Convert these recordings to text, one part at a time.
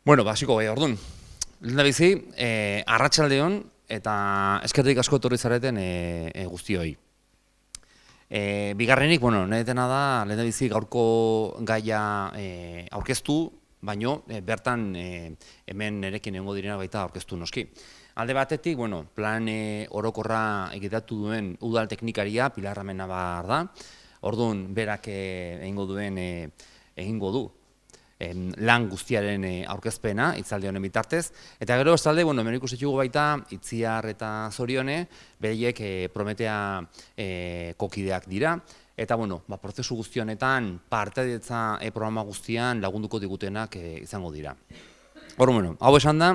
Bueno, basiko gai, orduan. Lehendabizi, arratsaldeon eta eskerrik asko etorri zareten guztioi. Bigarrenik, bueno, nahi dena da, lehendabizi gaurko gaia aurkeztu, baino bertan hemen nerekin egongo direnak baita aurkeztu noski. Alde batetik, bueno, plan orokorra egitatu duen udal teknikaria, Pilar Amenabar da. Orduan, berak egingo du lan guztiaren aurkezpena, hitzaldi honen bitartez. Eta gero bestalde, bueno, hemen ikusi ditugu baita, Itziar eta Zorione, beraiek Prometea kokideak dira. Eta, bueno, prozesu guzti honetan, partaidetza programa guztian lagunduko digutenak izango dira. Hor, bueno, hau esan da,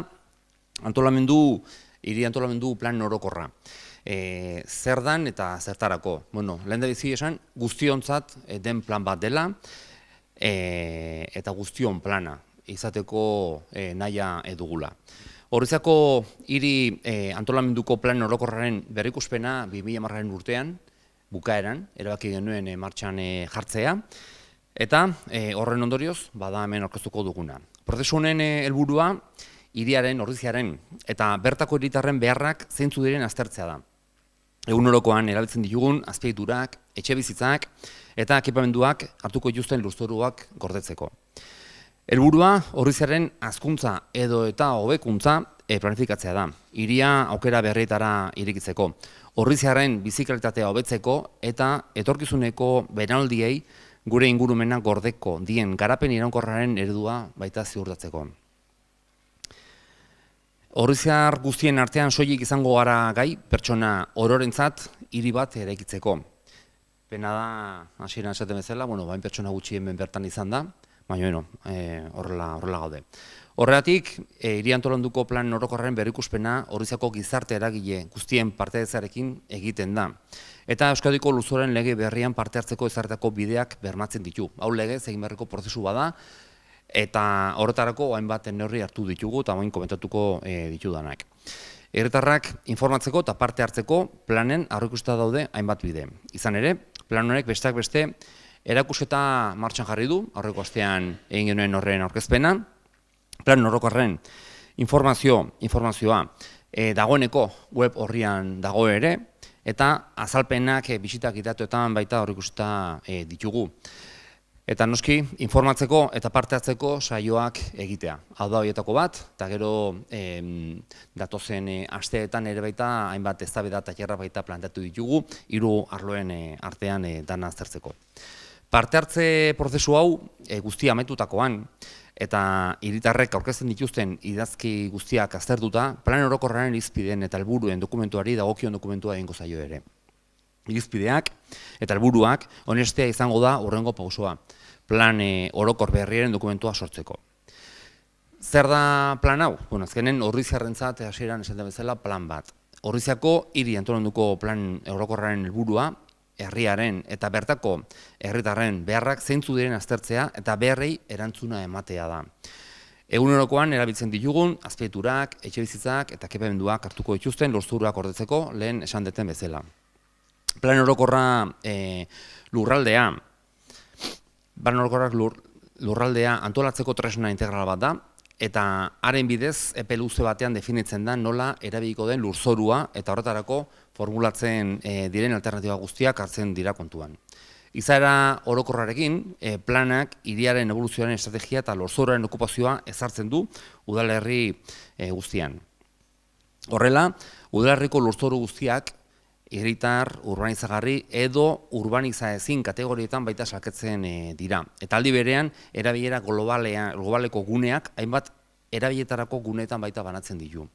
hiri antolamendu plan orokorra. Zer dan eta zertarako? Bueno, lehendabizi esan, guztiontzat den plan bat dela, eta guztion plana izateko nahia dugula. Horrezako hiri antolamenduko plan orokorraren berrikuspena 2010 urtean, bukaeran, erabaki genuen martxan jartzea, eta horren ondorioz, bada hemen aurkeztuko duguna. Prozesu honen helburua, hiriaren, ordiziaren eta bertako hiritarren beharrak zeintzu diren aztertzea da. Egunerokoan erabiltzen ditugun azpiegiturak, etxebizitzak eta ekipamenduak hartuko dituzten lurzoruak gordetzeko. Helburua ordiziaren hazkuntza edo eta hobekuntza planifikatzea da. Hiria aukera berrietara irekitzeko. Ordiziaren bizikalitatea hobetzeko eta etorkizuneko belaunaldiei gure ingurumena gordeko dien garapen iraunkorraren eredua baita ziurtatzeko. Ordiziar guztien artean soilik izango gara gai pertsona ororentzat hiri bat eraikitzeko. Pena da, hasieran esaten bezala, bain pertsona gutxi hemen bertan izan da, baina horrela gaude. Horregatik, hiri antolamenduko plan orokorraren berrikuspena Ordiziako gizarte eragile guztien partaidetzarekin egiten da. Eta Euskadiko lurzoruaren lege berrian parte hartzeko ezarritako bideak bermatzen ditu. Hau legez egin beharreko prozesu bada, eta horretarako hainbat neurri hartu ditugu eta hain komentatuko ditudanak. Herritarrak informatzeko eta parte hartzeko planen aurreikusten daude hainbat bide. Izan ere, plan honek besteak beste erakusketa martxan jarri du, aurreko astean egin genuen horren aurkezpena. Plan orokorren informazioa dagoeneko web horrian dago ere, eta azalpenak bisitak idatuetan baita aurreikusita ditugu. Eta noski, informatzeko eta parte hartzeko saioak egitea. Hau da horietako bat, eta gero datozen asteetan ere baita hainbat eztabaida eta jarra baita planteatu ditugu, 3 arloen artean dana aztertzeko. Parte hartze prozesu hau guztia amaitutakoan, eta hiritarrek aurkezten dituzten idazki guztiak aztertuta, plan orokorraren irizpideen eta helburuen dokumentuari dagokion dokumentua egingo zaio ere. Irizpideak eta helburuak honestea izango da hurrengo pausoa, plan orokor berriaren dokumentua sortzeko. Zer da plan hau? Azkenen ordiziarrentzat hasieran esaten bezala plan bat. Ordiziako hiri antolamenduko plan orokorraren helburua, herriaren eta bertako herritarren beharrak zeintzu diren aztertzea eta beharrei erantzuna ematea da. Egunerokoan erabiltzen ditugun azpiegiturak, etxebizitzak eta ekipamenduak hartuko dituzten lurzoruak gordetzeko lehen esan deten bezala. Plan orokorra lurraldea antolatzeko tresna integral bat da, eta haren bidez epe luze batean definitzen da nola erabiliko den lurzorua eta horretarako formulatzen diren alternatiba guztiak hartzen dira kontuan. Izaera orokorrarekin, planak hiriaren evoluzioaren estrategia eta lurzoruaren okupazioa ezartzen du udalerri guztian. Horrela, udalerriko lurzoru guztiak hiritar, urbanizagarri edo urbanizaezin kategorietan baita salketzen dira. Eta aldi berean, erabilera globaleko guneak, hainbat erabiletarako guneetan baita banatzen ditu.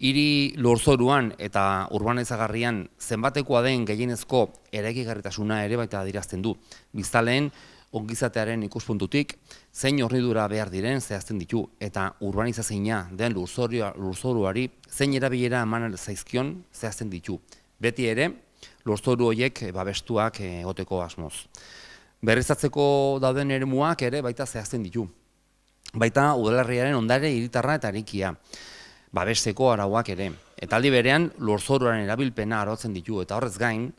Hiri lurzoruan eta urbanizagarrian zenbatekoa den gehienezko eraikigarritasuna ere baita adierazten du. Biztanleen ongizatearen ikuspuntutik, zein hornidura behar diren zehazten ditu, eta urbanizazioa den lurzoruari zein erabilera eman zaizkion zehazten ditu. Beti ere, lurzoru horiek babestuak egoteko asmoz. Berriztatzeko dauden eremuak ere baita zehazten ditu. Baita udalerriaren ondare hiritarra eta harikia. Babesteko arauak ere. Eta aldi berean, lurzoruaren erabilpena arautzen ditu. Eta horrez gain,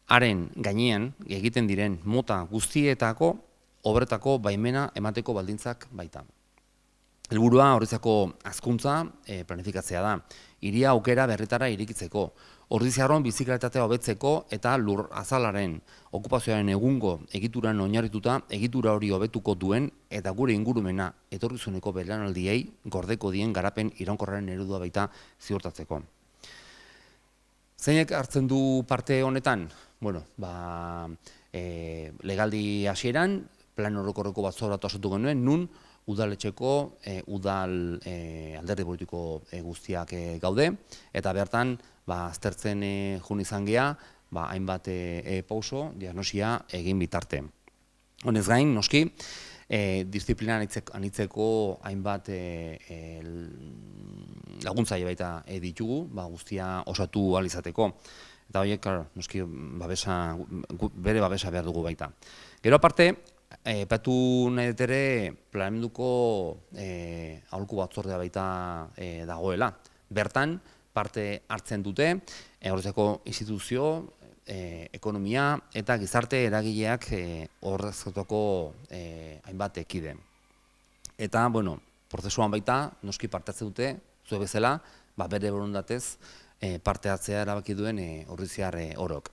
haren gainean egiten diren mota guztietako obretako baimena emateko baldintzak baita. Helburua Ordiziako hazkuntza planifikatzea da. Hiria aukera berritara irikitzeko, Ordiziarron bizikalitatea hobetzeko eta lur azalaren okupazioaren egungo egituran oinarrituta egitura hori hobetuko duen eta gure ingurumena etorkizuneko belaunaldiei gordeko dien garapen iraunkorraren eredua baita ziurtatzeko. Zeinek hartzen du parte honetan? Bueno, legaldi hasieran plan orokorreko batzordea osatu genuen, nun udaletxeko, udal alderdi politiko guztiak gaude, eta bertan aztertzen joan izan gea, hainbat pauso, diagnosia egin bitarte. Honez gain, noski, disiplina anitzeko hainbat laguntzaile baita ditugu, guztia osatu ahal izateko. Eta horiek, noski, bere babesa behar dugu baita. Gero aparte, epatu nahi dut ere planeamenduko aholku batzordea baita dagoela. Bertan, parte hartzen dute, Ordiziako instituzio, ekonomia eta gizarte eragileak ordezkatuko hainbat ekide. Eta, prozesuan baita, noski parte hartzen dute, zue bezala, bere borondatez parte hartzea erabaki duen ordiziar orok.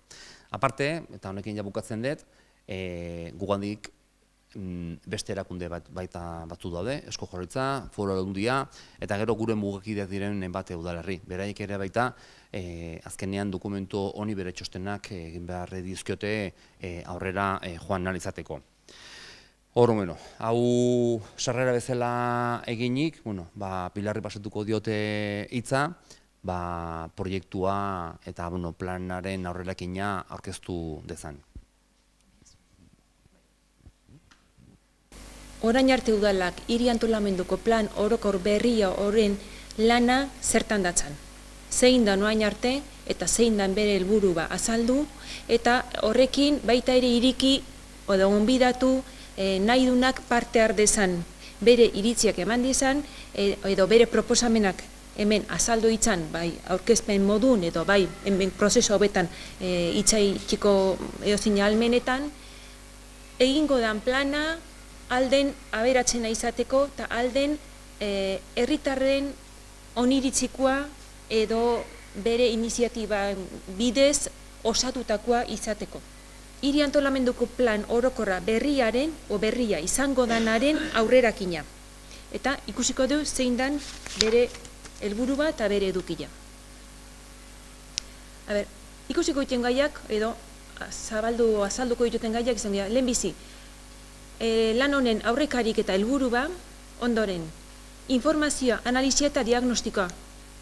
Aparte, eta honekin bukatzen dut, gugandik beste erakunde baita batzu daude, Eusko Jaurlaritza, Foru Aldundia, eta gero gure mugakideak diren bat udalerri. Beraiek ere baita, azkenean dokumentu honi bere txostenak egin behar dizkiote aurrera joan ahal izateko. Hau sarrera bezala eginik, Pilarri pasatuko diote hitza, proiektua eta planaren aurrerakina aurkeztu dezan. Orain arte udalak hiri antolamenduko plan orokor berria horren lana zertan datzan. Zein da orain arte eta zein da bere helburu azaldu, eta horrekin baita ere iriki edo gonbidatu nahi dunak parte har dezan, bere iritziak eman dizan edo bere proposamenak hemen azaldu itzan, aurkezpen modun edo hemen prozesu hobetan itxaitxiko edozina almenetan, egingo dan plana alden aberatzena izateko eta alden herritarren oniritzikoa edo bere iniziatiba bidez osatutakoa izateko. Hiri antolamenduko plan orokorra berria izango danaren aurrerakina. Eta ikusiko du zein dan bere helburua eta bere edukia. Ikusiko dituen gaiak edo azalduko dituten gaiak izan dira, lehenbizi, lan honen aurrekarik eta helburua ondoren, informazioa, analizia eta diagnostikoa.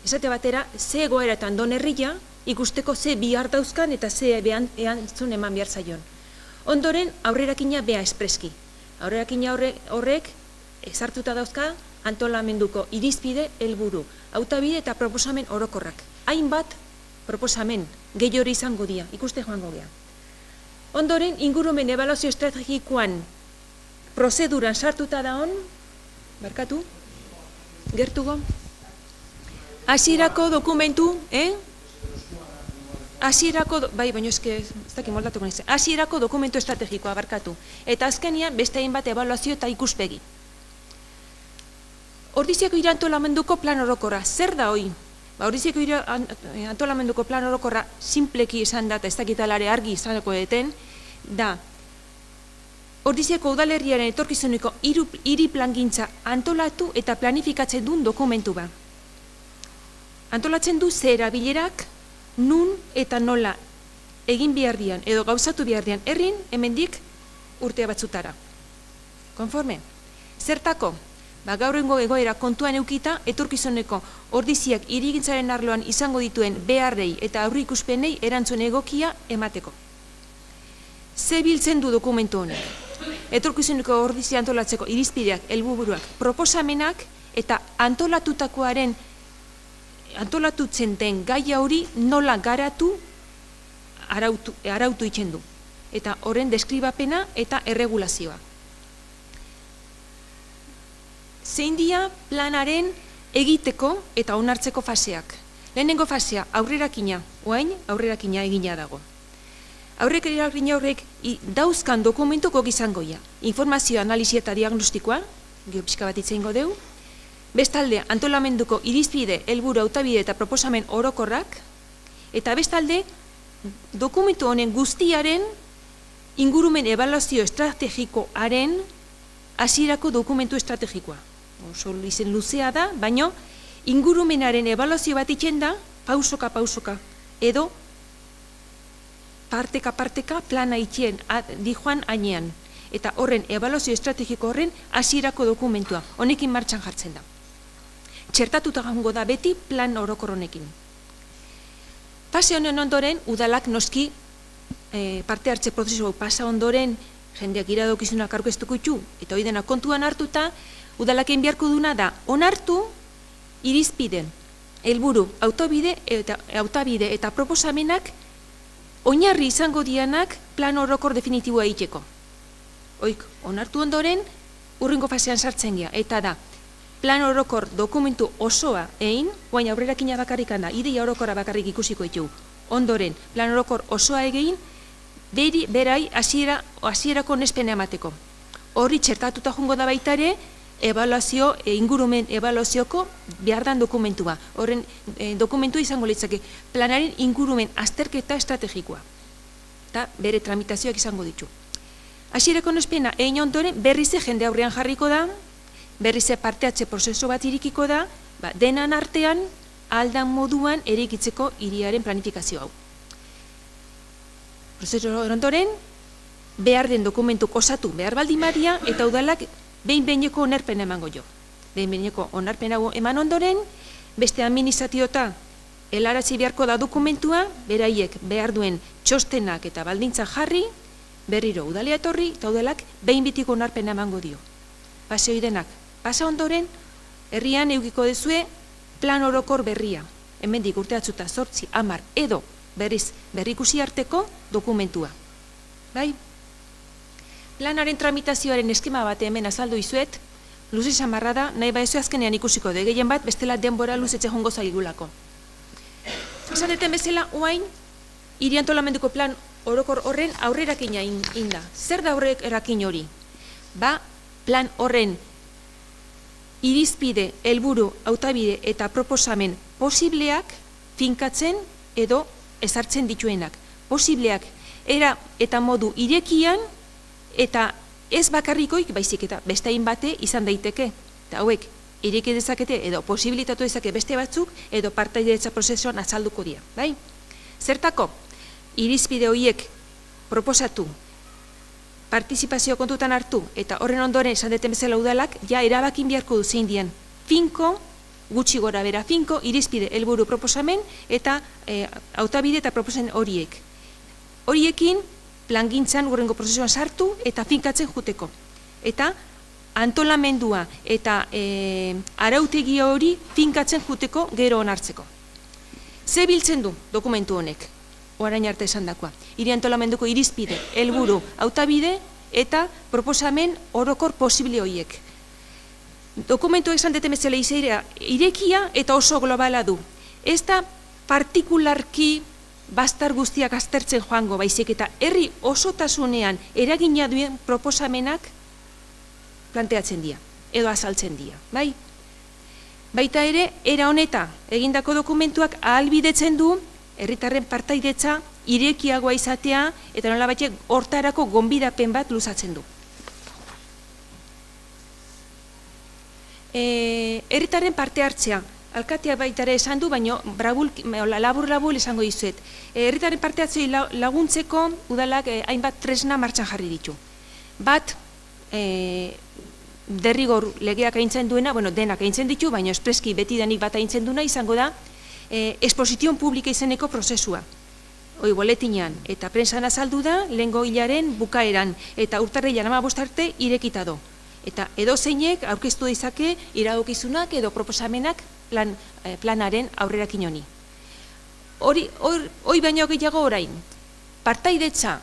Esate batera, ze egoeratan don herria, ikusteko ze bihar dauzkan eta ze erantzun eman behar zaion. Ondoren, aurrerakina bea espreski. Aurrerakina horrek ezartuta dauzka antolamenduko irizpide helburu, hautabide eta proposamen orokorrak. Hainbat proposamen gehiago izango dira, ikuste joango gea. Ondoren, ingurumen ebaluazio estrategikoan prozeduran sartuta da hon, gertugo, hasierako dokumentu, hasierako dokumentu estrategikoa, eta azkenian beste hainbat ebaluazio eta ikuspegi. Ordiziako hiri antolamenduko plan orokorra, zer da hoi? Ordiziako hiri antolamenduko plan orokorra simpleki esan da, eta ez dakitalare argi izaneko deten, da, Ordiziako udalerriaren etorkizuneko hiri plangintza antolatu eta planifikatzen duen dokumentu ba. Antolatzen du ze erabilerak, nun eta nola egin behar dian edo gauzatu behar dian herrin hemendik urtea batzutara. Konforme? Zertako? Gaurrengo egoera kontuan eukita etorkizuneko ordiziak hirigintzaren arloan izango dituen beharrei eta aurreikuspenei erantzun egokia emateko. Ze biltzen du dokumentu honek? Etorkizuneko ordizia antolatzeko irizpideak, helburuak, proposamenak eta antolatutzen den gaia hori nola garatu arautu itzen du. Eta horren deskribapena eta erregulazioa. Zein dira planaren egiteko eta onartzeko faseak. Lehenengo fasea aurrerakina, orain aurrerakina egina dago. Aurrerakina horrek dauzkan dokumentuko izango dira. Informazio, analizia eta diagnostikoa, geopizka bat itzengo dugu, bestalde antolamenduko irizpide, helburu, hautabide eta proposamen orokorrak, eta bestalde dokumentu honen guztiaren ingurumen ebaluazio estrategikoaren hasierako dokumentu estrategikoa. Oso izen luzea da, baino ingurumenaren ebaluazio bat itxen da, pausoka, edo parteka plana itxien dijoan hainean. Eta horren ebaluazio estrategiko horren hasierako dokumentua, honekin martxan jartzen da. Txertatuta gango da beti plan orokor honekin. Pase honen ondoren, udalak noski parte hartze prozesu pasa ondoren, jendeak iradokizunak aurkeztuko ditu, eta hori dena kontuan hartuta, udalak egin beharko duna da, onartu irizpiden, helburu, hautabide eta proposamenak oinarri izango dianak plan orokor definitiboa egiteko. Oik, onartu ondoren, urrengo fasean sartzen gea, eta da, plan orokor dokumentu osoa egin, guain aurrerakina bakarrikan da, ideia orokora bakarrik ikusiko ditu. Ondoren, plan orokor osoa egin, berai hasierako nespena emateko. Horri txertatuta jongo da baita ere, ingurumen ebaluazioko behar dan dokumentua. Horren dokumentua izango litzake planaren ingurumen azterketa estrategikoa. Eta bere tramitazioak izango ditu. Hasierako nespena egin ondoren berrize jende aurrean jarriko da, berrize parteatze prozesu bat irikiko da, denan artean aldan moduan eraikitzeko hiriaren planifikazio hau. Prozesu ondoren, behar den dokumentuk osatu behar baldin badia, eta udalak behin-behineko onarpena emango jo. Behin-behineko onarpena eman ondoren, beste administratiota helarazi beharko da dokumentua, beraiek behar duen txostenak eta baldintza jarri, berriro udalea etorri, eta udalak behin bitiko onarpena emango dio. Pase hori denak, pasa ondoren, herrian eukiko dezue plan orokor berria. Hemendik urteatzuta 8, 10 edo berrikusi arteko dokumentua. Bai? Planaren tramitazioaren eskema bat hemen azaldu izuet, luze samarra da, nahi baizu azkenean ikusiko de, gehien bat bestela denbora luzetxe jongo zaigulako. Esateten bezala, oain, hiri antolamenduko plan orokor horren aurrerakina inda. Zer da aurrerakin hori? Plan horren irizpide, helburu, hautabide eta proposamen posibleak finkatzen edo ezartzen dituenak. Posibleak era eta modu irekian eta ez bakarrikoik baizik eta beste bate izan daiteke. Eta hauek ireki dezakete edo posibilitatu dezake beste batzuk edo partaidetza prozesuan azalduko dira. Bai? Zertako, irizpide horiek proposatu, partizipazio kontutan hartu, eta horren ondoren esan deten bezala udalak, ja erabakin beharko du zein dian. Finko, gutxi gora bera, finko, irizpide, helburu proposamen, eta hautabide eta proposamen horiek. Horiekin, plangintzan urrengo prozesuan sartu, eta finkatzen juteko. Eta antolamendua eta arautegia hori finkatzen juteko gero onartzeko. Ze biltzen du dokumentu honek? Orain arte esan dakoa. Hiri antolamenduko irizpide, helburu, hautabide eta proposamen orokor posible horiek. Dokumentuek esan deten bezala izaira irekia eta oso globala du. Ez da partikularki bastar guztiak aztertzen joango baizik eta herri osotasunean eragina duen proposamenak planteatzen dira, edo azaltzen dira. Bai? Baita ere, era honeta egindako dokumentuak ahalbidetzen du herritarren partaidetza irekiagoa izatea eta nolabait hortarako gonbidapen bat luzatzen du. Herritarren parte hartzea, alkatea baita ere esan du, baina labur-labur esango dizuet. Herritarren parte hartzea laguntzeko udalak hainbat tresna martxan jarri ditu. Bat, derrigor legeak aintzen duena, denak aintzen ditu, baina espreski beti denik bat aintzen duena izango da, exposizion publika izeneko prozesua. Hoi boletinean eta prensan azaldu da, lehengo hilaren bukaeran eta urtarrilan 15 arte irekita do. Eta edo zeinek aurkeztu dezake iradokizunak edo proposamenak planaren aurrerakin honi. Hoi baino gehiago orain, partaidetza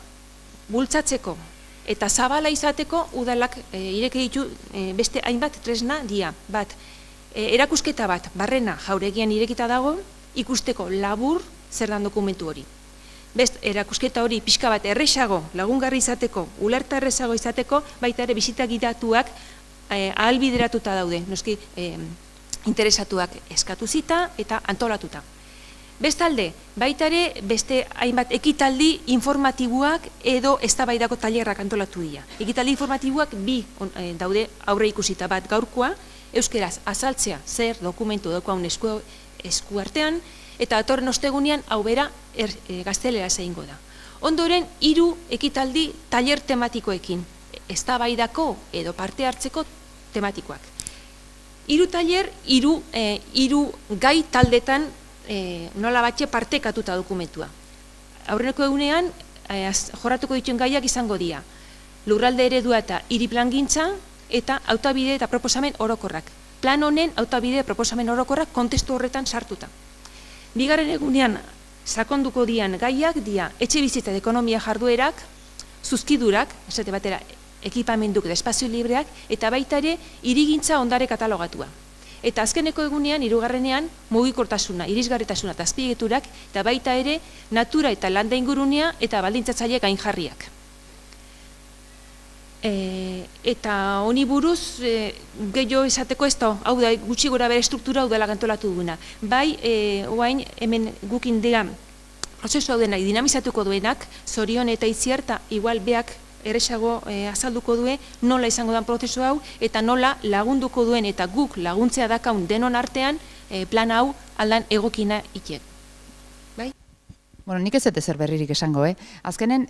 bultzatzeko eta zabala izateko udalak ireki ditu beste hainbat tresna dia. Bat, erakusketa bat, barrena jauregian irekita dago, ikusteko labur zer dan dokumentu hori. Best, erakusketa hori pixka bat erresago, lagungarri izateko, ulerta erresago izateko, baita ere bisita gidatuak ahalbideratuta daude. Noski, interesatuak eskatu zita eta antolatuta. Bestalde, baita ere beste hainbat ekitaldi informatiboak edo eztabaidako tailerrak antolatu dira. Ekitaldi informatiboak bi daude aurre ikusita, bat gaurkoa, euskeraz azaltzea zer dokumentu daukaun esku artean, eta datorren ostegunean hau bera gazteleraz egingo da. Ondoren, 3 ekitaldi tailer tematikoekin, eztabaidako edo parte hartzeko tematikoak. 3 tailer, 3 gai taldetan nola batxe partekatuta dokumentua. Aurreneko egunean, jorratuko dituen gaiak izango dira. Lurralde eredua eta hiri plangintza eta hautabide eta proposamen orokorrak. Plan honen hautabide proposamen orokorrak kontestu horretan sartuta. Bigarren egunean, sakonduko dian gaiak dira etxe bizitza eta ekonomia jarduerak, zuzkidurak, esate batera, ekipamenduk eta espazio libreak, eta baita ere hirigintza ondare katalogatua. Eta azkeneko egunean, 3. mugikortasuna, irisgarritasuna eta azpiegeturak, eta baita ere natura eta landa ingurunea eta baldintzatzaileak gainjarriak. Eta honi buruz, gehiago esateko ez da, hau da, gutxi gora bere struktura hau dela antolatu duguna. Bai, oain, hemen gukin dira, prozesu hau denak dinamizatuko duenak, Zorion eta Itziar, eta igual beak erresago azalduko due nola izango den prozesu hau, eta nola lagunduko duen eta guk laguntzea dakaun denon artean plan hau aldan egokina ikiet. Bai? Bueno, nik ez dut ezer berririk esango, Azkenen,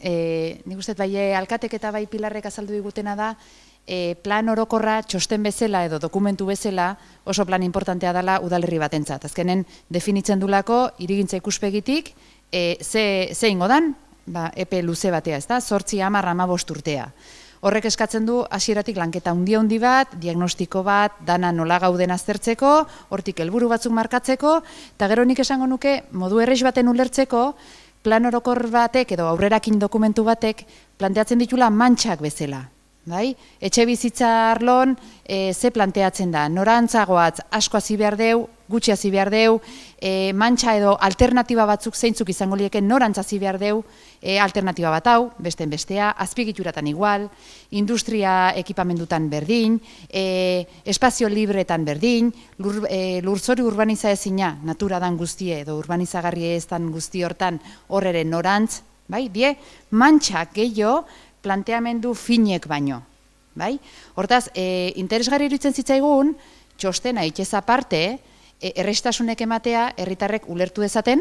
nik uste bai alkatek eta bai Pilarrek azaldu digutena da, plan orokorra txosten bezala edo dokumentu bezala oso plan importantea dela udalerri batentzat. Azkenen, definitzen dulako, hirigintza ikuspegitik, ze ingo dan, epe luze batea, ez da, 8, 10, 15 urtea. Horrek eskatzen du hasieratik lanketa handi bat, diagnostiko bat, dana nola gauden aztertzeko, hortik helburu batzuk markatzeko, eta gero nik esango nuke, modu errex baten ulertzeko, plan orokor batek edo aurrerakin dokumentu batek planteatzen ditula mantxak bezala. Etxe bizitza arlon, ze planteatzen da, norantzagoatz asko hasi behar deu, gutxi hasi behar deu, mantxa edo alternatiba batzuk zeintzuk izango lieke norantz hasi behar deu, alternatiba bat hau, besten bestea, azpiegituratan igual, industria ekipamendutan berdin, espazio libretan berdin, lurzori urbaniza ezina, natura dan guztie edo urbanizagarri ez dan guzti hortan horreren norantz, die, mantxak gehiago, planteamendu finek baino. Hortaz, interesgarri iruditzen zitzaigun, txostena itxez aparte, errestasunek ematea herritarrek ulertu dezaten,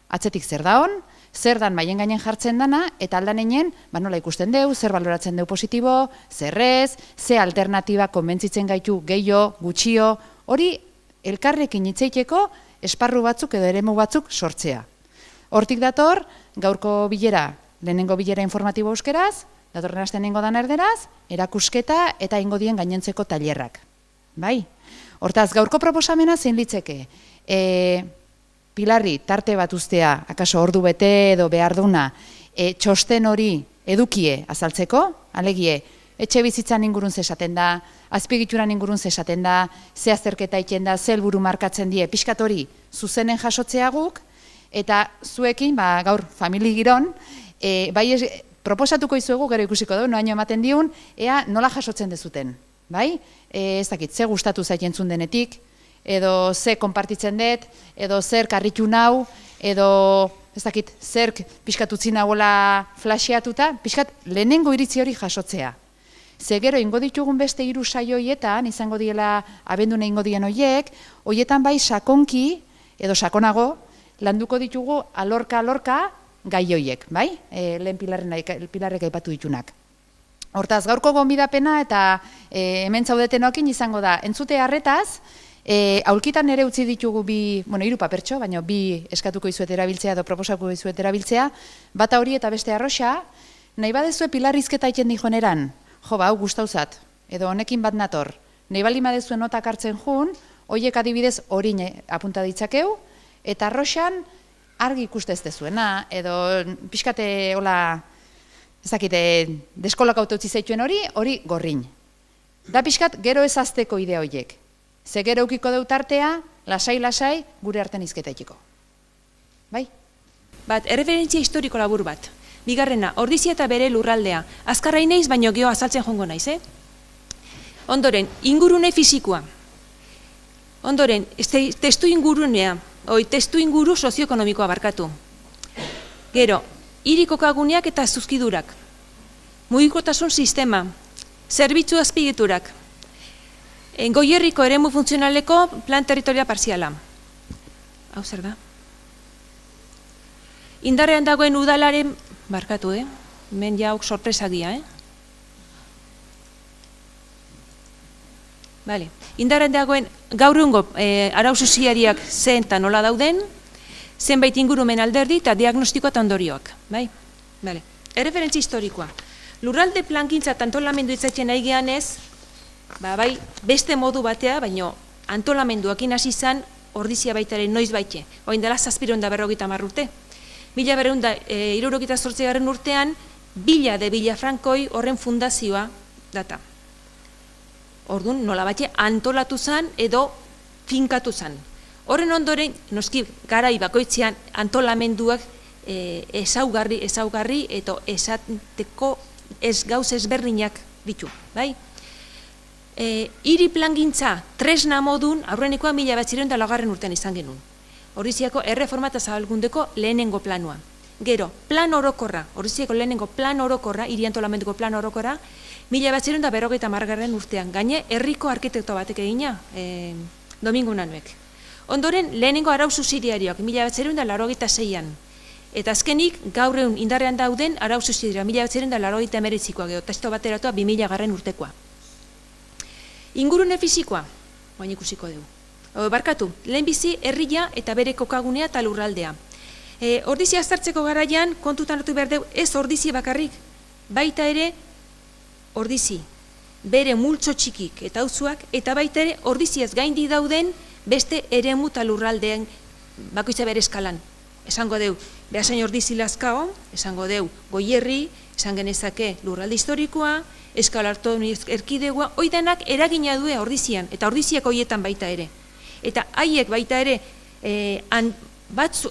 atzetik zer daon, zer dan maien gainen jartzen dana, eta aldan einen, nola ikusten deu, zer baloratzen deu positibo, zer ez, ze alternatiba konbentzitzen gaitu gehiago, gutxio, hori elkarrekin hitzeiteko esparru batzuk edo eremu batzuk sortzea. Hortik dator, gaurko bilera, lehenengo bilera informatibo euskeraz, datorren astean ingo dan erderaz, erakusketa eta ingo dien gainontzeko tailerrak. Hortaz, gaurko proposamena zein litzeke, Pilarri tarte bat ustea, akaso ordu bete edo behar duna, txosten hori edukie azaltzeko, alegie, etxe bizitzan ingurun zesaten da, azpiegituran ingurun zesaten da, ze azterketa iten da, ze helburu markatzen die, pixkat hori zuzenen jasotzea guk, eta zuekin, gaur famili giron, proposatuko izuegu, gero ikusiko du, noaino ematen diun, ea nola jasotzen dezuten. Ez dakit, ze gustatu zaientzun denetik, edo ze konpartitzen dut, edo zer karritu nau, edo ez dakit, zer pixkat utzi nagoela flasheatuta, pixkat lehenengo iritzi hori jasotzea. Ze gero ingo ditugun beste 3 saioietan, izango diela abendune ingo dien hoiek, hoietan bai sakonki, edo sakonago, landuko ditugu alorka gai hoiek, lehen Pilarrek aipatu ditunak. Hortaz, gaurko gonbidapena eta hemen zaudetenokin izango da, entzute harretaz, aulkitan ere utzi ditugu 3 papertxo, baina 2 eskatuko izuet erabiltzea edo proposatuko izuet erabiltzea, bata hori eta beste arroxa, nahi badezue Pilarrizketa iten dijoneran, hau gustauzat, edo honekin bat nator, nahi bali badezue notak hartzen jun, hoiek adibidez hori apunta ditzakeu, eta arroxan argi ikuste ez dezuena, edo pixkate hola, ez dakite, deskolak utzi zaituen hori gorrin. Da pixkat gero ez azteko idea horiek. Ze gero eukiko deutartea, lasai, gure artean izketa ikiko. Erreferentzia historiko labur bat. Bigarrena, Ordizia eta bere lurraldea. Azkarra inaiz, baino geho azaltzen jongo naiz, Ondoren, ingurune fisikoa. Ondoren, testu ingurunea, testu inguru sozioekonomikoa barkatu. Gero, hiri kokaguneak eta zuzkidurak, mugikortasun sistema, zerbitzu azpiegiturak, Goierriko eremu funtzionaleko plan territorial parziala. Hau zer da? Indarrean dagoen udalaren, barkatu, hemen jauk sorpresak dira, Vale. Indarrean dagoen gaur egungo arau soziariak zen eta nola dauden, zenbait ingurumen alderdi eta diagnostikoa eta ondorioak. Bai? Vale. Erreferentzi historikoa. Lurralde plangintza eta antolamendu itzatzen nahi gehanez, bai, beste modu batea, baino antolamenduakin hasi izan ordizia baitaren noiz baite. Oin dela 750 urte. 1978 urtean, Villa de Villafrancoi horren fundazioa data. Orduan, nola baite antolatu zen edo finkatu zen. Horren ondoren, noski garai bakoitzean antolamenduak ezaugarri eta esateko gauz ezberdinak ditu, bai? Hiri plangintza tresna modun aurrenekoa 1904 urtean izan genuen. Ordiziako erreforma eta zabalkundeko lehenengo planua. Gero, plan orokorra, Ordiziako lehenengo plan orokorra, hiri antolamenduko plan orokorra, 1950 urtean, gaine herriko arkitekto batek egina, Domingo Unanuek. Ondoren, lehenengo arau subsidiarioak, 1986an. Eta azkenik, gaur egun indarrean dauden arau subsidiarioak, 1989koa, gero, testo bateratua 2000 urtekoa. Ingurune fisikoa, baina ikusiko dugu. Barkatu, lehenbizi herria eta bere kokagunea eta lurraldea. Ordizia aztertzeko garaian, kontutan hartu behar dugu, ez ordizi bakarrik, baita ere ordizi, bere multzo txikik eta auzuak, eta baita ere ordiziaz gaindi dauden beste eremu eta lurraldeen bakoitza bere eskalan. Esango deu, Beasain Ordizi Lazkao, esango deu Goierri, esan genezake lurralde historikoa, Eskala Autonomi Erkidegoa, hoi denak eragina due ordizian, eta ordiziak hoietan baita ere. Eta haiek baita ere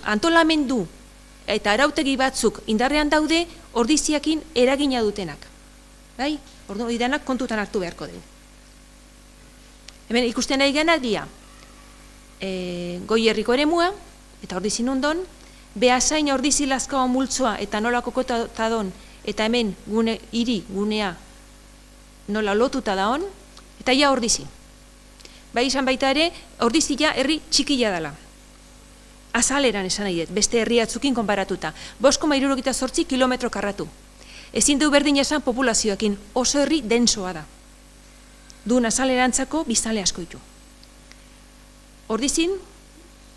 antolamendu eta arautegi batzuk indarrean daude ordiziakin eragina dutenak. Bai? Hoi denak kontutan hartu beharko dugu. Hemen ikusten nahi genak dira Goierriko eremua, eta ordizi nundon, Beasain Ordizi Lazkao multzoa eta nola kokota don, eta hemen hiri gunea nola lotuta daon, eta ia ordizi. Bai izan baita ere, ordizia herri txikila dela. Azaleran esan nahi dut, beste herri atzukin konparatuta. 5,68 kilometro karratu. Ezin du berdin esan populazioekin, oso herri densoa da. Dun azalerantzako biztanle asko ditu. Ordizin,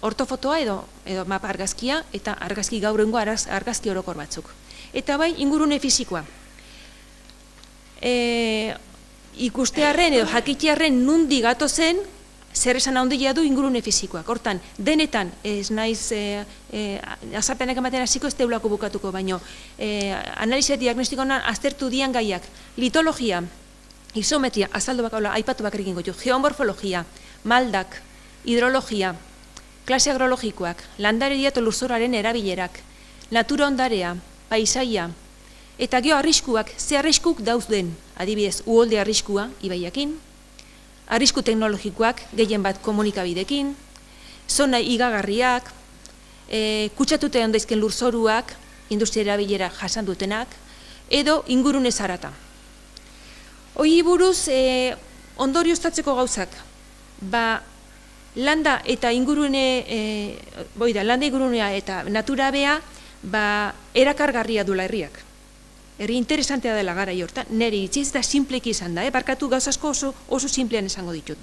ortofotoa edo mapa argazkia, eta argazki gaurrengo argazki orokor batzuk. Eta bai, ingurune fisikoa. Ikustearren edo jakitearren nundi gatozen, zer esan handia du ingurune fisikoak. Hortan, denetan, ez naiz azalpenak ematen hasiko ez teulako bukatuko, baino analisia diagnostikoan aztertu dian gaiak, litologia, isometria, azaldu bakaula, aipatu bakarrik ingo du, geomorfologia, maldak, hidrologia, klase agrologikoak, landaredia eta lurzoraren erabilerak, natura ondarea, paisaia, eta gero arriskuak, ze arriskuk dauzden, adibidez, uholde arriskua, ibaiakin, arrisku teknologikoak, gehien bat komunikabidekin, zona igagarriak, kutsatute ondaizken lurzoruak, industria erabilera jasan dutenak, edo ingurune zarata. Hoi buruz, ondorioztatzeko gauzak, landa eta ingurune, landa ingurunea eta natura bea, erakargarria dula herriak. Herri interesantea dela gara hortan, nire itziz da simpleki izan da, barkatu gauz asko oso simplean esango ditut,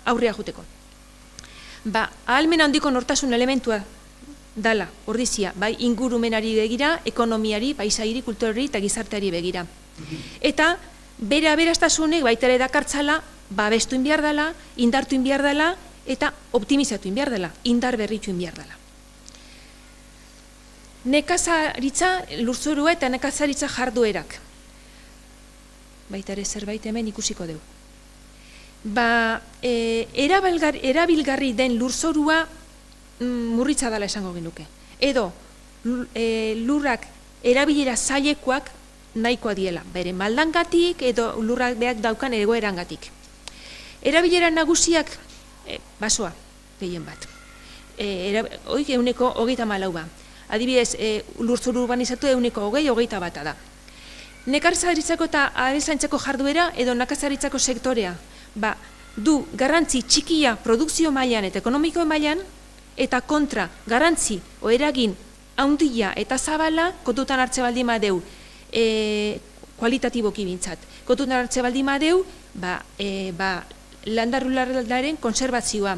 aurrea juteko. Ahalmen handiko nortasun elementua dala, ordizia, bai ingurumenari begira, ekonomiari, paisairi, kulturari eta gizarteari begira. Eta bere aberastasunek baita ere dakartzala, babestu inbiar dela, indartu inbiar dela, eta optimizatu inbiar dela, indar berritu inbiar dela. Nekazaritza lurzorua eta nekazaritza jarduerak. Baita ere zerbait hemen ikusiko dugu. Erabilgarri den lurzorua murritza dela esango genuke. Edo lurrak erabilera zailekoak nahikoa diela. Bere maldangatik edo lurrak beak daukan egoerangatik. Erabilera nagusiak basoa, gehien bat. Hoi 34 ba. Adibidez, lurzoru urbanizatu 20-hogeita bata da. Nekazaritzako eta abeltzaintzako jarduera edo nekazaritzako sektorea du garrantzi txikia produkzio mailan eta ekonomiko mailan, eta kontra garrantzi o eragin handia eta zabala kontutan hartze baldin badeu kualitatiboki bintzat. Kontutan hartze baldin badeu landarrulardaren konservazioa,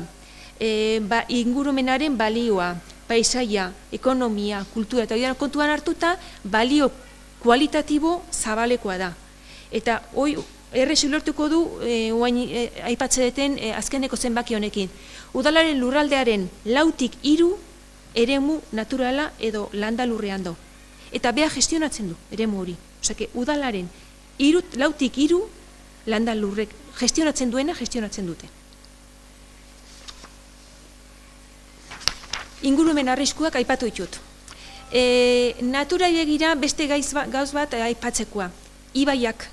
ingurumenaren balioa, paisaia, ekonomia, kultura eta hori kontuan hartuta balio kualitatibo zabalekoa da. Eta hoi errez ulertuko du aipatze deten azkeneko zenbaki honekin. Udalaren lurraldearen 4-3 eremu naturala edo landalurrean do. Eta bea gestionatzen du eremu hori. Osake, udalaren 4-3 landalurrek gestionatzen duena gestionatzen dute. Ingurumen arriskuak aipatu ditut. Natura begira beste gauz bat aipatzekoa. Ibaiak.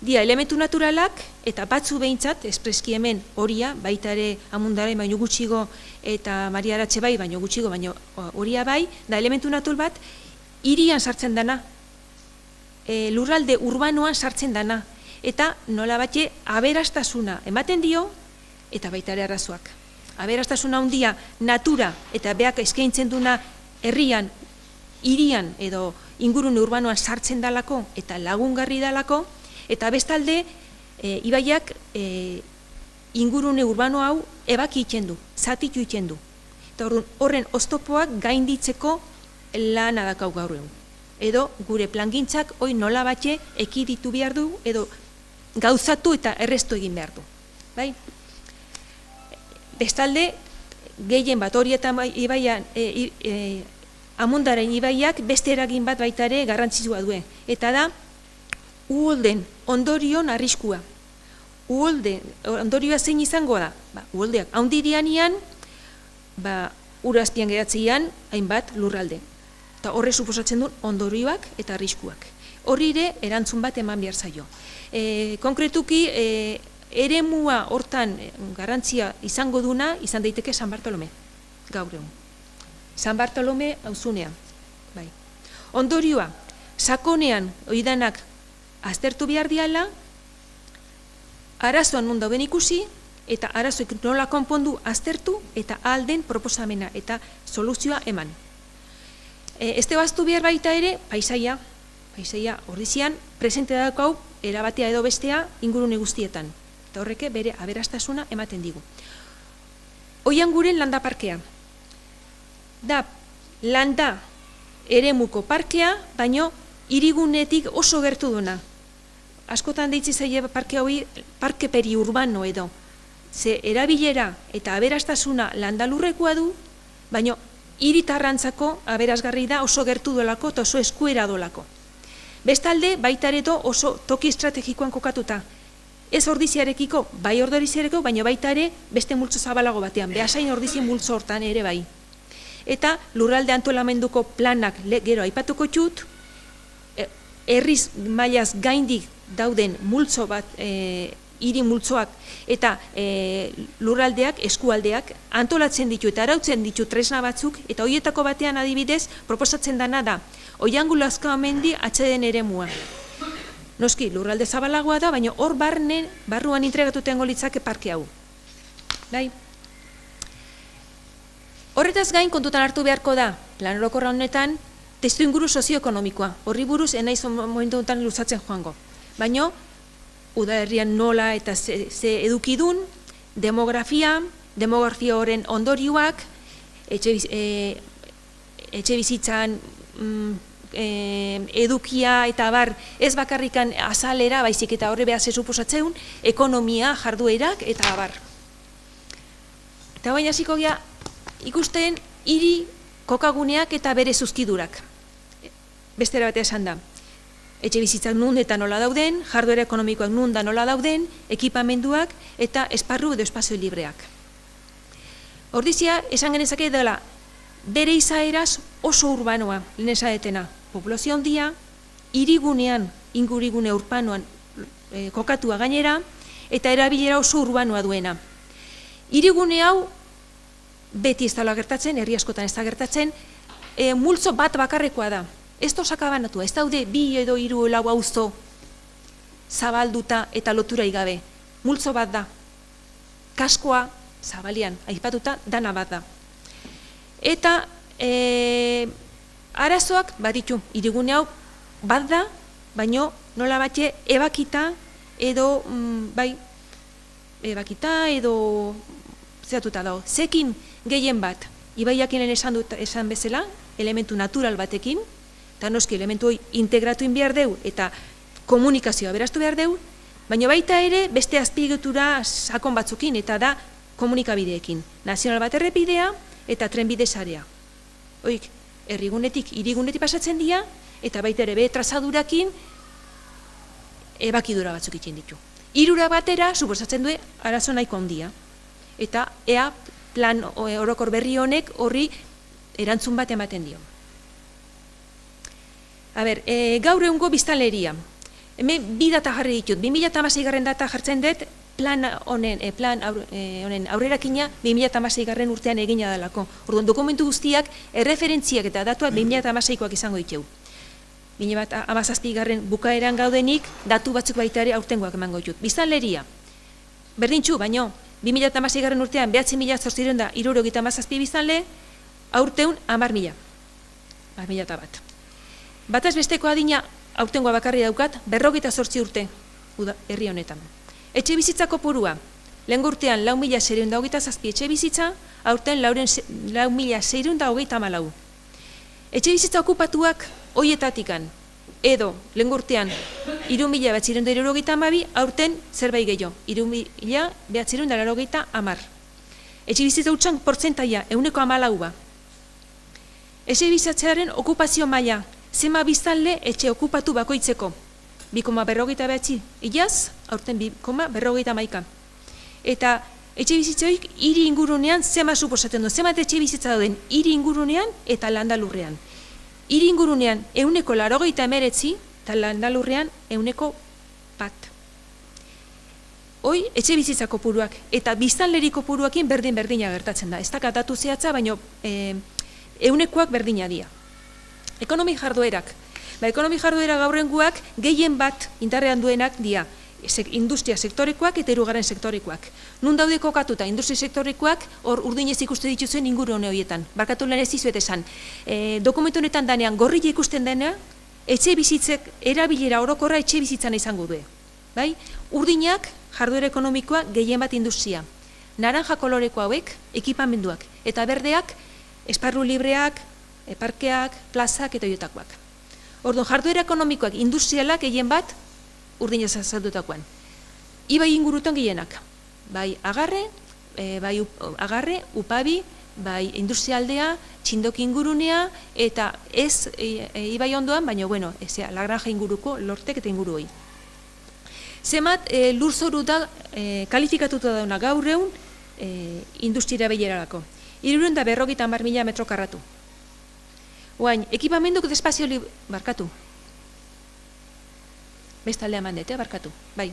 Dia elementu naturalak eta batzu behintzat, espreski hemen horia, baita ere Amundaren baino gutxigo eta Maria Aratxe bai, baino gutxigo, baino horia bai, da elementu natural bat, hirian sartzen dana, lurralde urbanoan sartzen dana, eta nola batxe aberastasuna ematen dio, eta baita ere arrazoak. Aberastasuna handia natura eta beak eskaintzen duna herrian, hirian edo ingurune urbanoan sartzen dalako eta lagungarri dalako, eta bestalde, ibaiak ingurune urbano hau ebaki iten du, zatitu iten du. Eta horren oztopoak gainditzeko lana dakau gaur egun. Edo gure plangintzak hoi nola batxe ekiditu behar du, edo gauzatu eta errestu egin behar du. Bai? Bestalde, gehien bat hori eta ibaian, Amundaren ibaiak beste eragin bat baita ere garrantzitsua duen. Eta da, uholden ondorion arriskua. Ondorioa zein izango da? Uholdeak haundirianian, urazpian geratzean, hainbat lurralde. Eta horre suposatzen duen ondorioak eta arriskuak. Horri ere erantzun bat eman behar zaio. Konkretuki, eremua hortan garrantzia izango duna, izan daiteke San Bartolome, gaur egun. San Bartolome auzunean. Ondorioa, sakonean oidanak aztertu behar diala, arazoan non dauden ikusi, eta arazoik nola konpondu aztertu, eta alden proposamena eta soluzioa eman. Este baztu behar baita ere, paisaia ordizian, presente daukau, erabatea edo bestea ingurune guztietan. Eta horreke bere aberastasuna ematen digu. Oian guren landa parkea. Da, landa eremuko parkea, baino hirigunetik oso gertu duna. Askotan deitzi zaie parke hori parke periurbano edo. Ze erabilera eta aberastasuna landalurrekoa du, baino hiritarrantzako aberasgarri da oso gertu dolako eta oso eskuera dolako. Bestalde, baita ere oso toki estrategikoan kokatuta. Ez ordiziarekiko, bai ordiziarekiko, baina baita ere beste multzo zabalago batean, behasain ordizien multzo hortan ere bai. Eta lurralde antolamenduko planak gero aipatuko txut, herriz mailaz gaindik dauden multzo bat, hiri multzoak eta lurraldeak, eskualdeak antolatzen ditu eta arautzen ditu tresna batzuk, eta horietako batean adibidez proposatzen dana da, Oiangulo Azkamendi atxeden eremua. Noski, lurralde zabalagoa da, baina hor barruan entregatuten litzake parke hau. Bai? Horretaz gain kontutan hartu beharko da, plan orokorra honetan, testu inguru sozioekonomikoa. Horri buruz, enaiz momentu honetan luzatzen joango. Baina, udalerrian nola eta ze edukidun, demografia horren ondorioak, etxe bizitzan edukia eta bar ez bakarrikan azalera, baizik eta horre behar suposatzeun, ekonomia, jarduerak eta bar. Eta baina hasiko gea, ikusten hiri kokaguneak eta bere zuzkidurak. Bestera batea esan da. Etxe bizitzak nun eta nola dauden, jarduera ekonomikoak nun da nola dauden, ekipamenduak eta esparru edo espazio libreak. Ordizia, esan genezake dela, bere izaeraz oso urbanoa, lehen esadetena, populazio handia, hirigunean, ingurigune urbanoan kokatua gainera, eta erabilera oso urbanoa duena. Hirigune hau beti ez dela gertatzen, herri askotan ez da gertatzen, multzo bat bakarrekoa da. Ez da osakabanatua, ez daude 2 edo 3 lau auzo zabalduta eta lotura igabe. Multzo bat da. Kaskoa, zabalian, aipatuta, dana bat da. Eta arazoak baditu, hirigune hau bat da, baino nola batxe ebakita edo, ebakita edo zehatuta dago. Zekin gehien bat, ibaiakinen esan bezala, elementu natural batekin, eta noski elementu hori integratu behar deu eta komunikazioa beraztu behar deu, baina baita ere beste azpiegitura sakon batzukin eta da komunikabideekin. Nazional bat errepidea eta trenbide sarea. Oik, herrigunetik, hirigunetik pasatzen dira eta baita ere trazadurakin ebakidura batzuk itzen ditu. Hirura batera, suposatzen du, arazo nahiko handia. Eta ea plan orokor berri honek horri erantzun bat ematen dio. Gaur egungo biztanleria. Hemen 2 data jarri ditut. 2016 data jartzen dut plan honen aurrerakina 2016 urtean egina dalako. Orduan dokumentu guztiak erreferentziak eta datuak 2016koak izango ditugu. 2017 bukaeran gaudenik datu batzuk baita ere aurtengoak emango ditut. Biztanleria. Berdintxu, baino 2016 urtean 9.877 biztanle, aurteun 10.000. 10.001. Bataz besteko adina aurtengoa bakarri daukat, 58 urte herri honetan. Etxe bizitzako purua, lehen urtean 4.627 etxe bizitza, aurten 4.634. Etxe bizitza okupatuak hoietatikan, edo lehen urtean 3.972, aurten zerbait gehiago, 3.980. Etxe bizitza hutsan portzentaia, 14%. Etxe bizitzearen okupazio maila, zema biztanle etxe okupatu bakoitzeko, 2,49 iaz, aurten 2,51. Eta etxe bizitzoik hiri ingurunean zema suposatzen du, zema etxe bizitza dauden hiri ingurunean eta landalurrean. Hiri ingurunean 189 eta landalurrean 100%. Hoi, etxe bizitza kopuruak eta biztanleri kopuruakin berdin-berdina gertatzen da. Ez da katatu zehatza, baina 100%ak berdina dira. Ekonomi jarduerak. Ekonomi jarduera gaurrenguak gehien bat indarrean duenak dira. Industria sektorekoak eta hirugarren sektorekoak. Nun daude kokatuta industria sektorekoak hor urdinez ikuste dituzuen inguru hone horietan. Barkatu lan ez dizuet esan. Dokumentu honetan danean gorrila ikusten dena, etxe bizitzek erabilera orokorra etxe bizitzan izango du. Bai? Urdinak jarduera ekonomikoa gehien bat industria. Naranja koloreko hauek ekipamenduak eta berdeak esparru libreak, parkeak, plazak eta horietakoak. Orduan, jarduera ekonomikoak industrialak gehien bat urdina zazaldutakoan. Ibai ingurutan gehienak. Bai agarre, upabi, bai industrialdea, txindoki ingurunea, eta ez ibai ondoan, baina, bueno, la granja inguruko, lortek eta inguru hoi. Zemat, lurzoru da, kalifikatuta dauna gaur egun, industriara behiararako. 350.000 metro karratu. Oain, ekipamenduk despazio barkatu. Bestaldea mandete, barkatu. Bai.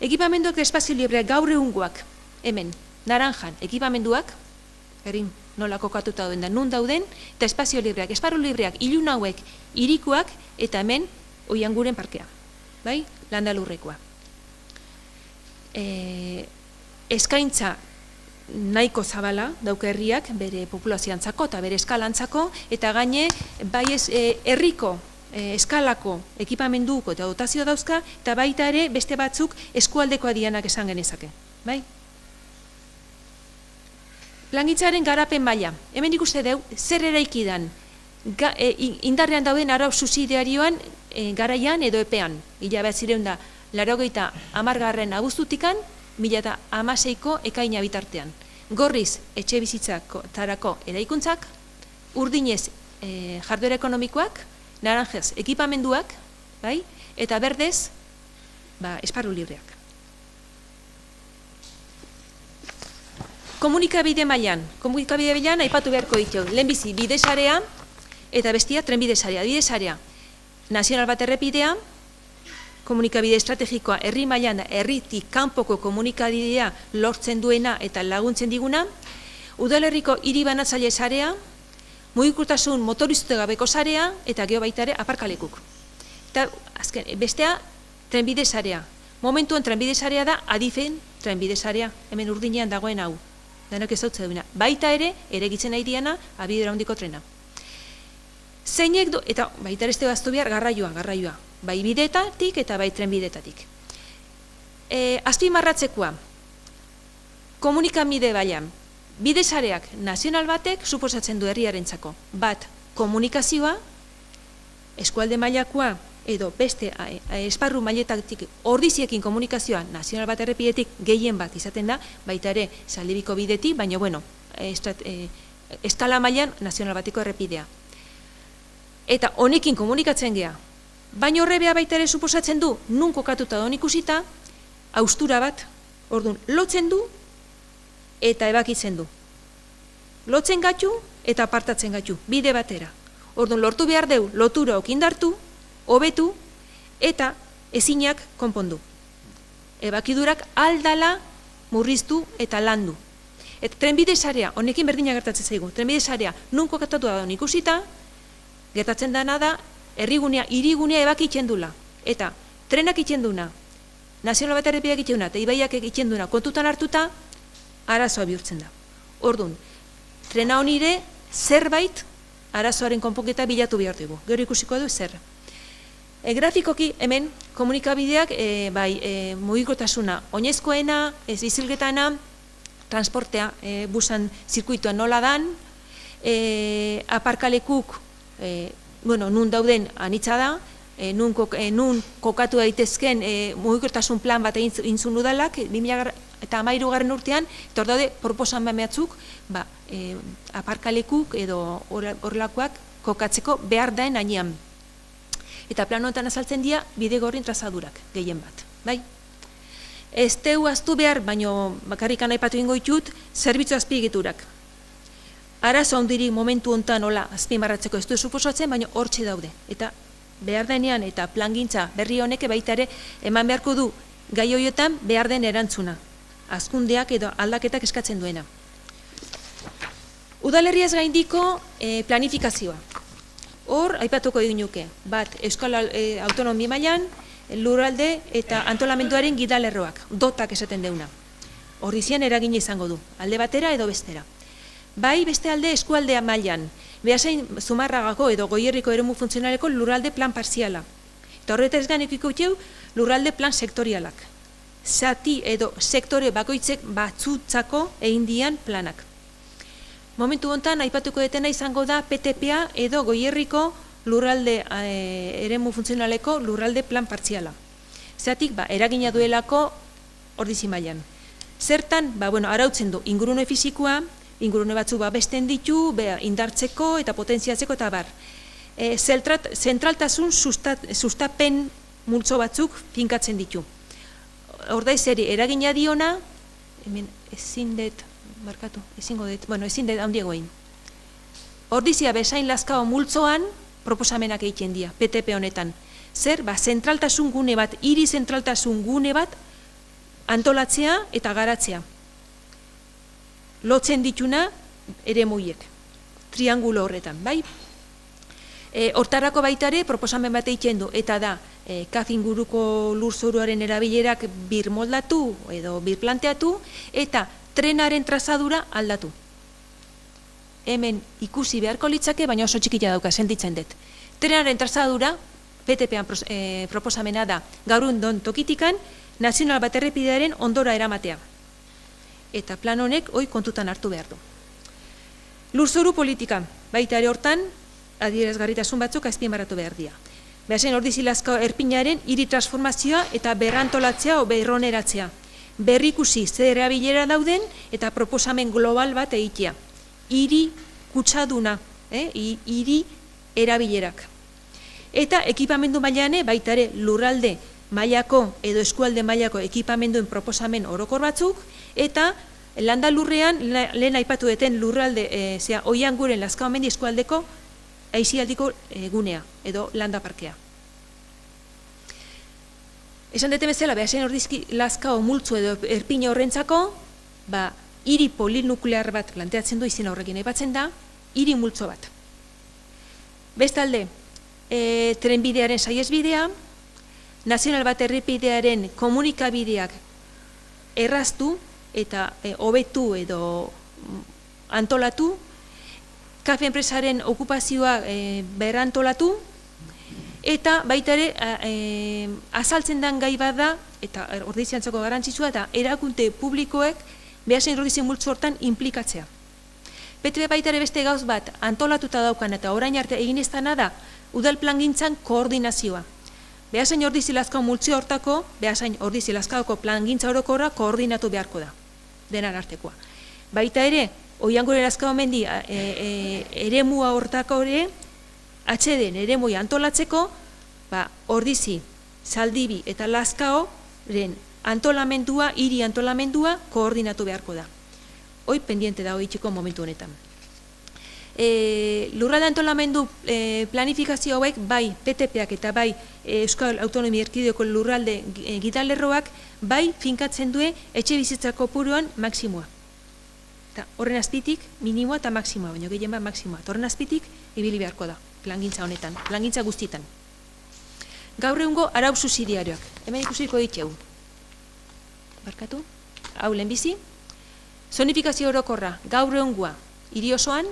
Ekipamenduak despazio libre gaur egungoak, hemen, naranjan, ekipamenduak, erin nola kokatuta dauden da, nun dauden, eta espazio libreak, esparru libreak, ilun hauek, irikuak, eta hemen, oianguren parkea. Bai? Landalurrekoa. Eskaintza nahiko zabala dauka herriak bere populazioantzako eta bere eskalantzako, eta gaine bai herriko eskalako ekipamenduko eta dotazio dauzka, eta baita ere beste batzuk eskualdekoa dianak esan genezake. Bai? Plangintzaren garapen maila. Hemen ikuste deu, zer eraikidan indarrean dauden arau subsidiarioan garaian edo epean. 1980 abuztutikan, 2016ko ekaina bitartean. Gorriz, etxe bizitzako tarako eraikuntzak, urdinez jarduera ekonomikoak, naranjez ekipamenduak, bai? Eta berdez, esparru libreak. Komunikabide mailan aipatu beharko ditu, lehenbizi bidesarea eta bestia trenbidesarea. Bidesarea, nazional bat errepidea, komunikabide estrategikoa herri mailan da, herritik kanpoko komunikabidea lortzen duena eta laguntzen diguna, udalerriko hiri banatzaile sarea, mugikortasun motorizatu gabeko sarea eta gero baita ere aparkalekuk. Eta azken, bestea trenbide sarea. Momentuan trenbide sarea da Adifen trenbide sarea, hemen urdinean dagoen hau. Denak ezautze duena. Baita ere, eregitzen nahi diana, abidera handiko trena. Zeinek eta baita ere este baztu behar garraioa. Bai bideetatik eta bai trenbidetatik. Azpimarratzekoa, komunikabide baian, bide sareak nazional batek suposatzen du herriarentzako. Bat, komunikazioa, eskualde mailakoa, edo beste esparru mailetatik ordiziekin komunikazioa nazional bat errepidetik gehien bat izaten da, baita ere Zaldibiko bidetik, baina bueno, eskala mailan nazional bateko errepidea. Eta honekin komunikatzen gea, baina horrebea baita ere suposatzen du, nun kokatuta da ikusita, haustura bat, orduan, lotzen du eta ebakitzen du. Lotzen gatu eta apartatzen gatu, bide batera. Orduan, lortu behar deu, lotura okindartu, hobetu eta ezinak konpondu. Ebakidurak aldala murriztu eta landu. Eta trenbide sarea, honekin berdina gertatzen zaigu, trenbide sarea nun kokatatu da ikusita, gertatzen dena da, hirigunea ebakitzen dula. Eta trenak itzen duna, nazional bat errepideak itzen duna, eta ibaiak itzen duna, kontutan hartuta, arazoa bihurtzen da. Orduan, trena honire zerbait arazoaren konponketa bilatu behar dugu. Gero ikusiko du zer. Grafikoki hemen komunikabideak mugikortasuna oinezkoena, ez izilgetana, transportea busan zirkuituan nola dan, aparkalekuk nun dauden anitza da, nun kokatu daitezken mugikortasun plan bat egin zuen udalak, 2013 urtean, eta hor daude proposamen batzuk aparkalekuk edo horrelakoak kokatzeko behar daen ainean. Eta plan honetan azaltzen dira bide gorrin trazadurak, gehien bat. Bai? Ez teu aztu behar, baino bakarrikan aipatu ingo ditut, zerbitzu azpiegiturak. Arazo handirik momentu honetan hola azpimarratzeko ez du suposatzen, baina hortxe daude. Eta behar denean eta plangintza berri honek baita ere eman beharko du gai horietan behar den erantzuna. Hazkundeak edo aldaketak eskatzen duena. Udalerriaz gaindiko planifikazioa. Hor, aipatuko dinuke, bat, Euskal Autonomia mailan, lurralde eta antolamenduaren gidalerroak, dotak esaten deuna. Horrizian eragin izango du, alde batera edo bestera. Bai, beste alde eskualdea mailan, behasain Zumarragako edo Goierriko eremu funtzionaleko lurralde plan parziala. Eta horretaz ganekiko txeu, lurralde plan sektorialak. Zati edo sektore bakoitzek batzutzako egin dian planak. Momentu honetan, aipatuko detena izango da PTPA edo Goierriko lurralde eremu funtzionaleko lurralde plan partziala. Zeratik, eragina duelako ordizi mailan. Zertan, arautzen du ingurune fisikoa, ingurune batzu besten ditu, indartzeko eta potentziatzeko eta bar. Zentraltasun sustapen multzo batzuk finkatzen ditu. Ordaizeri eragina diona, hemen ezin dut handiago egin. Ordizia bezain lazkao multzoan proposamenak egiten dira, PTP honetan. Zer, zentraltasun gune bat, hiri zentraltasun gune bat antolatzea eta garatzea. Lotzen dituna ere muiek, triangulo horretan, bai? Hortarako baitare proposamen bat egiten du, eta da, KAF inguruko lurzoruaren erabilerak birmoldatu edo birplanteatu, eta trenaren trazadura aldatu. Hemen ikusi beharko litzake, baina oso txikia dauka, sentitzen dut. Trenaren trazadura, PTP-an proposamena da, gaurundon tokitikan, nazional bat errepidearen ondora eramatea. Eta plan honek hoi kontutan hartu behar du. Lurzoru politika, baita ere hortan, adierazgarritasun batzuk azpimarratu behar dira. Behasen ordizilazko erpinaren hiri transformazioa eta berrantolatzea o berroneratzea. Berrikusi zer erabilera dauden eta proposamen global bat egitea. Hiri kutsaduna, hiri erabilerak. Eta ekipamendu mailan baita ere lurralde mailako edo eskualde mailako ekipamenduen proposamen orokor batzuk, eta landa lurrean, lehen aipatu deten lurralde, Oianguren Lazkaomendi eskualdeko aizialdiko gunea edo landa parkea. Esan dute bezala, Beasain Ordizki Lazkao multzo edo erpina horrentzako, hiri polinuklear bat planteatzen du, izena horrekin aipatzen da, hiri multzo bat. Bestalde, trenbidearen saihesbidea, nazional bat errepidearen komunikabideak erraztu eta hobetu edo antolatu, kafe enpresaren okupazioa berrantolatu, eta baita ere azaltzen den gai bat da, eta ordiziantzako garrantzitsua, eta erakunde publikoek Beasain Ordizien multzo hortan implikatzea. Bete baita ere beste gauz bat antolatuta daukan eta orain arte egin ez dana da udal plangintzan koordinazioa. Beasain Ordizi Lazkao multzo hortako, Beasain Ordizi Lazkaoko plangintza orokorra koordinatu beharko da, denan artekoa. Baita ere, Oianguren Lazkao mendi eremua hortako ere, atxeden eremui antolatzeko, Ordizi, Zaldibi eta Lazkaoren antolamendua, hiri antolamendua koordinatu beharko da. Hoi pendiente da hoitxeko momentu honetan. Lurralde antolamendu planifikazio hauek, bai PTP-ak eta bai Euskal Autonomia Erkidegoko lurralde gidalerroak, bai finkatzen due etxe bizitza kopuruan maksimoa. Horren azpitik minimoa eta maksimoa, baina gehien bat maksimoa. Horren azpitik ibili beharko da, plangintza honetan, plangintza guztietan. Gaur egungo arau subsidiarioak, hemen ikusiko ditxeu. Barkatu, hau lehenbizi. Zonifikazio orokorra, gaur egungoa, hiri osoan,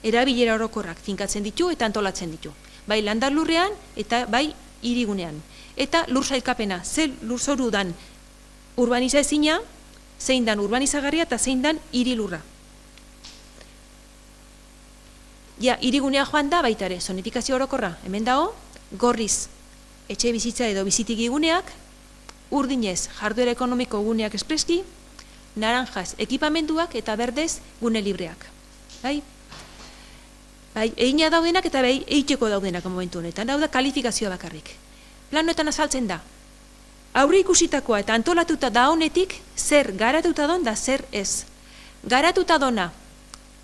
erabilera orokorrak finkatzen ditu eta antolatzen ditu. Bai landar lurrean eta bai hirigunean. Eta lur sailkapena, ze lurzoru dan urbaniza ezina, zein dan urbanizagarria eta zein dan hiri lurra. Ja, hirigunea joan da baita ere, zonifikazio orokorra, hemen dago, gorriz etxe bizitza edo bizitik guneak, urdinez jarduera ekonomiko guneak espreski, naranjaz ekipamenduak eta berdez gune libreak. Bai, egina daudenak eta bai eiteko daudenak momentu honetan, hau da kalifikazioa bakarrik. Planoetan azaltzen da, aurre ikusitakoa eta antolatuta da honetik zer garatuta don da zer ez. Garatuta dona,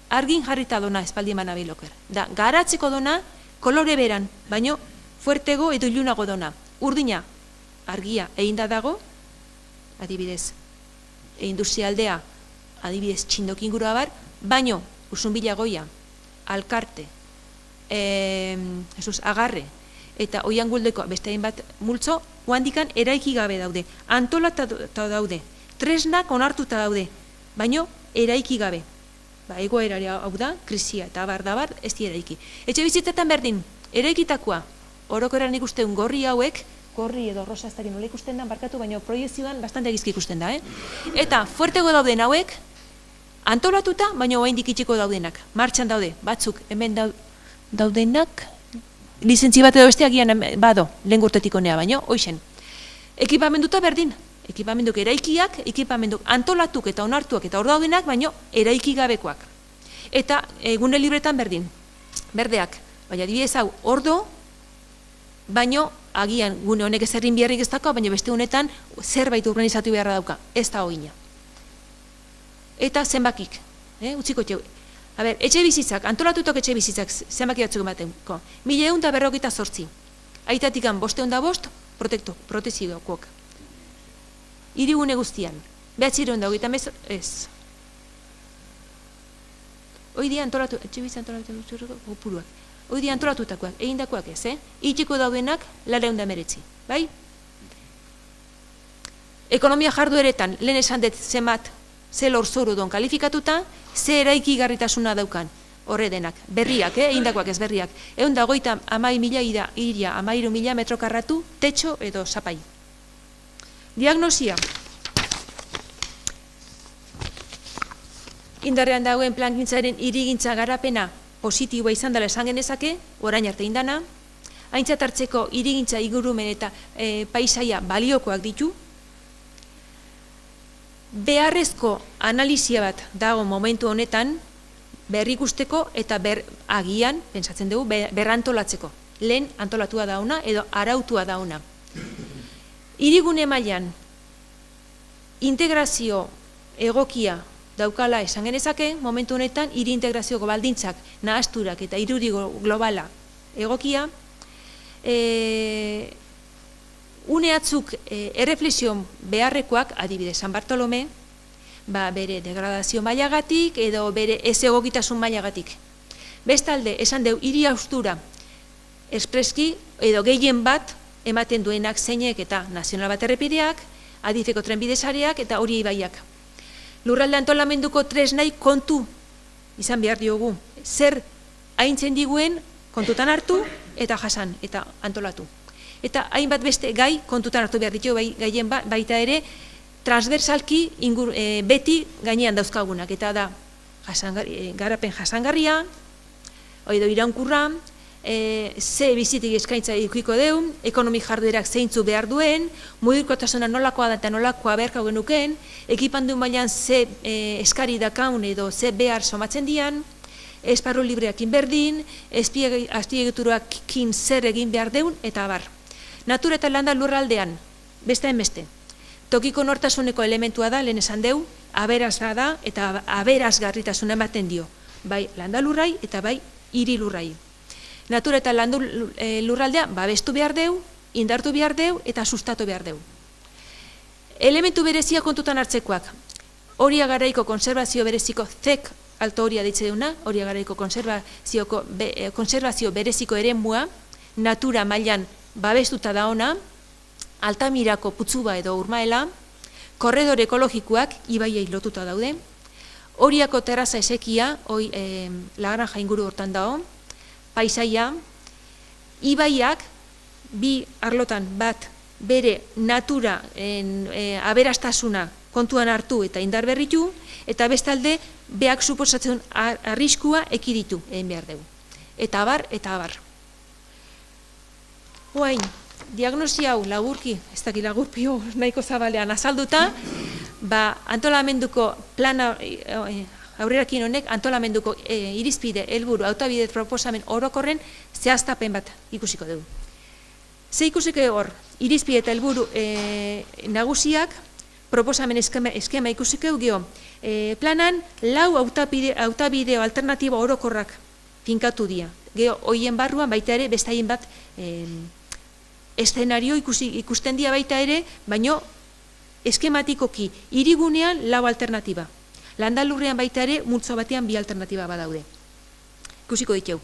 argin jarrita dona espaldi eman abiloker. Da, garatzeko dona kolore beran, baino fuertego edo ilunago dona. Urdina, argia eginda dago, adibidez, industrialdea, adibidez, txindokingurua bar, baino, Usunbila Goia, Alkarte, Agarre, eta Oianguldeko beste hainbat multzo, oandikan eraiki gabe daude, antolatuta daude, tresnak onartuta daude, baino eraiki gabe. Egoerarea hau da, krisia eta abar, ez di eraiki. Etxe bizitzetan berdin, eraikitakoa, orokorrean ikusten gorri hauek, gorri edo rosa ez nola ikusten da, barkatu, baina proiezioan bastante gizki ikusten da. Eta fuertego dauden hauek, antolatuta, baina oraindik itxiko daudenak. Martxan daude, batzuk hemen daudenak, lizentzi bat edo beste agian bado, lehen urtetik honea, baina hoixen. Ekipamenduta berdin, ekipamenduk eraikiak, ekipamenduk antolatuk eta onartuak eta hor daudenak, baina eraiki gabekoak. Eta gune libretan berdin, berdeak, baina adibidez hau, ordo, baina agian gune honek ezerrin biharrik ez dako, baina beste honetan zerbait urbanizatu beharra dauka, ez da hogina. Eta zenbakik, utziko txeu. Etxe bizitzak, antolatutok etxe bizitzak zenbaki batzuk ematenko. 1148. Aitatikan 505 proteziokoak. Hirigune guztian. 928 ez. Hoidia etxe bizitza antolatutak kopuruak. Hoidia antolatutakoak, egindakoak ez, itxiko daudenak 419. Bai? Ekonomia jardueretan, lehen esan dut zenbat, ze lorzoru don kalifikatuta, ze eraiki garritasuna daukan, horre denak, berriak, egindakoak ez berriak, 130.000 iria, 13.000 metro karratu, tetxo edo zapai. Diagnosia. Indarrean dagoen plangintzaren hirigintza garapena positiboa izan dela esan genezake, orain arte indana, aintzat hartzeko hirigintza ingurumen eta paisaia baliokoak ditu, beharrezko analizia bat dago momentu honetan berrikusteko eta agian, pentsatzen dugu, berrantolatzeko. Lehen antolatua dauna edo arautua dauna. Hirigune mailan integrazio egokia daukala esan genezake, momentu honetan hiri integrazioko baldintzak, nahasturak eta irudi globala egokia, uneatzuk erreflexio beharrekoak, adibidez, San Bartolome, bere degradazio mailagatik edo bere ez egokitasun mailagatik. Bestalde, esan deu, hiri haustura espreski edo gehien bat ematen duenak zeinek eta nazional bat errepideak, adifeko trenbide sareak eta hori ibaiak. Lurralde antolamenduko tresnai kontu izan behar diogu. Zer haintzen diguen kontutan hartu eta jasan eta antolatu. Eta hainbat beste gai kontutan hartu behar ditu gaien baita ere transversalki beti gainean dauzkagunak. Eta da garapen jasangarria, edo iraunkurra, ze bizitik eskaintza ikiko deun, ekonomi jarduerak zeintzu behar duen, mugikortasuna nolakoa da eta nolakoa beharko genuken, ekipandu mailan ze eskari dakaun edo ze behar somatzen dian, esparru libreakin berdin, azpiegituroakin zer egin behar deun, eta abar. Natura eta landa lurraldean, bestean beste. Tokiko nortasuneko elementua da, lehen esan deu, aberazga da eta aberazgarritasuna ematen dio. Bai landa lurrai eta bai hiri lurrai. Natura eta landu lurraldea babestu behar deu, indartu behar deu eta sustatu behar deu. Elementu berezia kontutan hartzekoak. Horia garaiko konservazio bereziko zek alto horia ditze deuna, horia garaiko konservazio bereziko eremua, natura mailan babestuta da ona, Altamirako putzuba edo urmaela, korredor ekologikoak ibaiei lotuta daude, Horiako terraza esekia, Lagranja inguru hortan dago, paisaia, ibaiak bi arlotan bat bere natura aberastasuna kontuan hartu eta indar berritu, eta bestalde beak suposatzen arriskua ekiditu egin behar dugu. Eta abar, eta abar. Oain, diagnosi hau laburki, ez dakit lagurpi nahiko zabalean azalduta, antolamenduko plana aurrerakin honek antolamenduko irizpide, helburu, hautabide proposamen orokorren zehaztapen bat ikusiko dugu. Ze ikusiko hor, irizpide eta helburu nagusiak proposamen eskema ikusiko gio. Planan lau hautabide alternatibo orokorrak finkatu dira. Geo, hoien barruan baita ere bestaien bat eszenario ikusten dira baita ere, baino eskematikoki hirigunean lau alternatiba. Landalurrean baita ere multzo batean bi alternatiba badaude. Ikusiko ditu.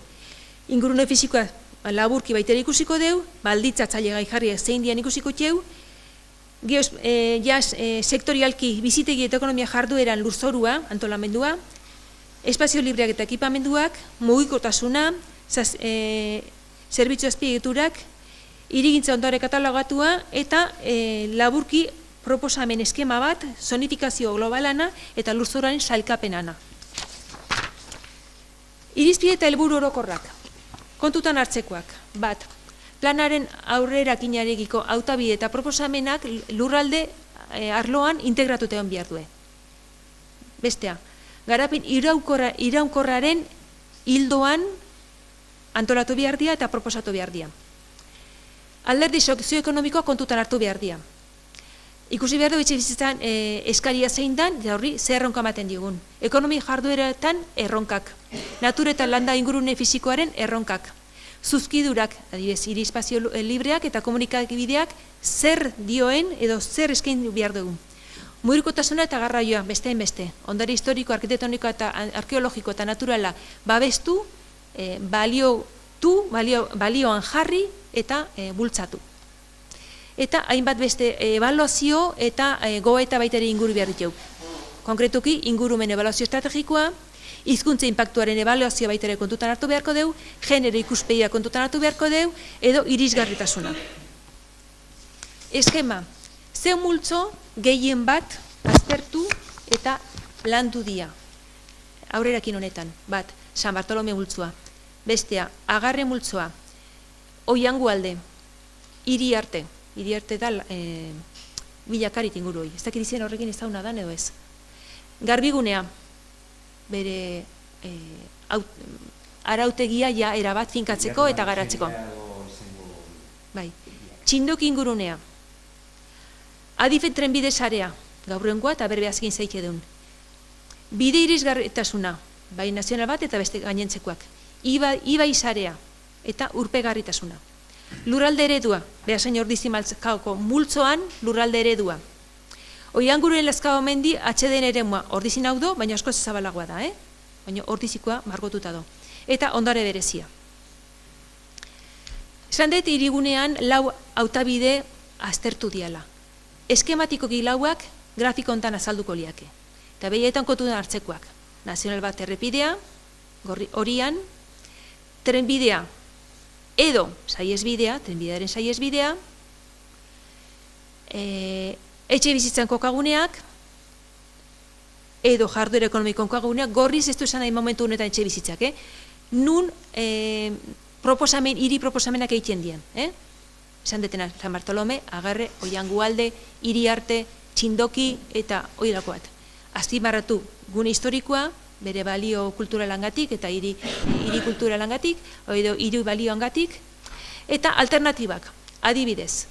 Ingurune fisikoa laburki baita ere ikusiko deu, baldintzatzaile gai jarri zein dian ikusiko ditu. Geoz, sektorialki bizitegi eta ekonomia jardueran lurzorua, antolamendua, espazio libreak eta ekipamenduak, mugikortasuna, zerbitzu azpiegiturak, hirigintza ondare katalogatua eta laburki proposamen eskema bat, zonifikazio globalana eta lurzoraren sailkapenana. Irizpide eta helburu orokorrak, kontutan hartzekoak, bat, planaren aurrerakinarekiko hautabide eta proposamenak lurralde arloan integratuta egon behar due. Bestea, garapen iraunkorraren hildoan antolatu behar dira eta proposatu behar dira. Alderdi sozioekonomikoa kontutan hartu behar dira. Ikusi behar du etxebizitzan eskaria zein dan, eta horri ze erronka ematen digun. Ekonomi jardueretan erronkak, natura eta landa ingurune fisikoaren erronkak, zuzkidurak, adibidez, hiri espazio libreak eta komunikabideak zer dioen edo zer eskain behar dugu. Mugikortasuna eta garraioa, besteen beste, ondare historiko, arkitektoniko eta arkeologiko eta naturala babestu, balioan jarri eta bultzatu. Eta hainbat beste ebaluazio eta gogoeta baita ere inguru behar ditugu. Konkretuki, ingurumen ebaluazio estrategikoa, hizkuntza inpaktuaren ebaluazio baita ere kontutan hartu beharko deu, genero ikuspegia kontutan hartu beharko deu, edo irisgarritasuna. Eskema, ze multzo gehien bat aztertu eta landu dia. Aurrerakin honetan, bat, San Bartolome multzoa, bestea, Agarre multzoa, Oiango alde, hiri arte da milakarit inguru hori. Ez dakit izan horrekin ezaguna dan edo ez. Garbigunea, bere arautegia ja erabat finkatzeko eta garatzeko. Bai. Txindok ingurunea. Adifen trenbide sarea, gaurrengoa eta berbeazkin zeike duen. Bide irisgarritasuna, bai nazional bat eta beste gainentzekoak. Ibai sarea eta urpegarritasuna. Lurralde eredua, Beasain Ordizimaltzako multzoan lurralde eredua. Oianguren Lazkao mendi atxeden eremua ordizin hau do, baina askoz zabalagoa da, baina ordizikoa margotuta do. Eta ondare berezia. Esan dut hirigunean lau hautabide aztertu diala. Eskematikoki lauak grafiko hontan azalduko liake. Eta behietan kontutan hartzekoak. Nazional bat errepidea, horian, trenbidea edo saiesbidea, trenbidearen saiesbidea, etxe bizitzan kokaguneak, edo jarduera ekonomikoan kokaguneak, gorriz ez du esan nahi momentu honetan etxe bizitzak, nun hiri proposamenak egiten dien. Esan detena, San Bartolome, Agarre, Oiangualde, Iriarte, Txindoki eta oirako bat. Azpimarratu gune historikoa, bere balio kulturalangatik eta hiri kulturalangatik, edo hiri balioangatik, eta alternatibak, adibidez,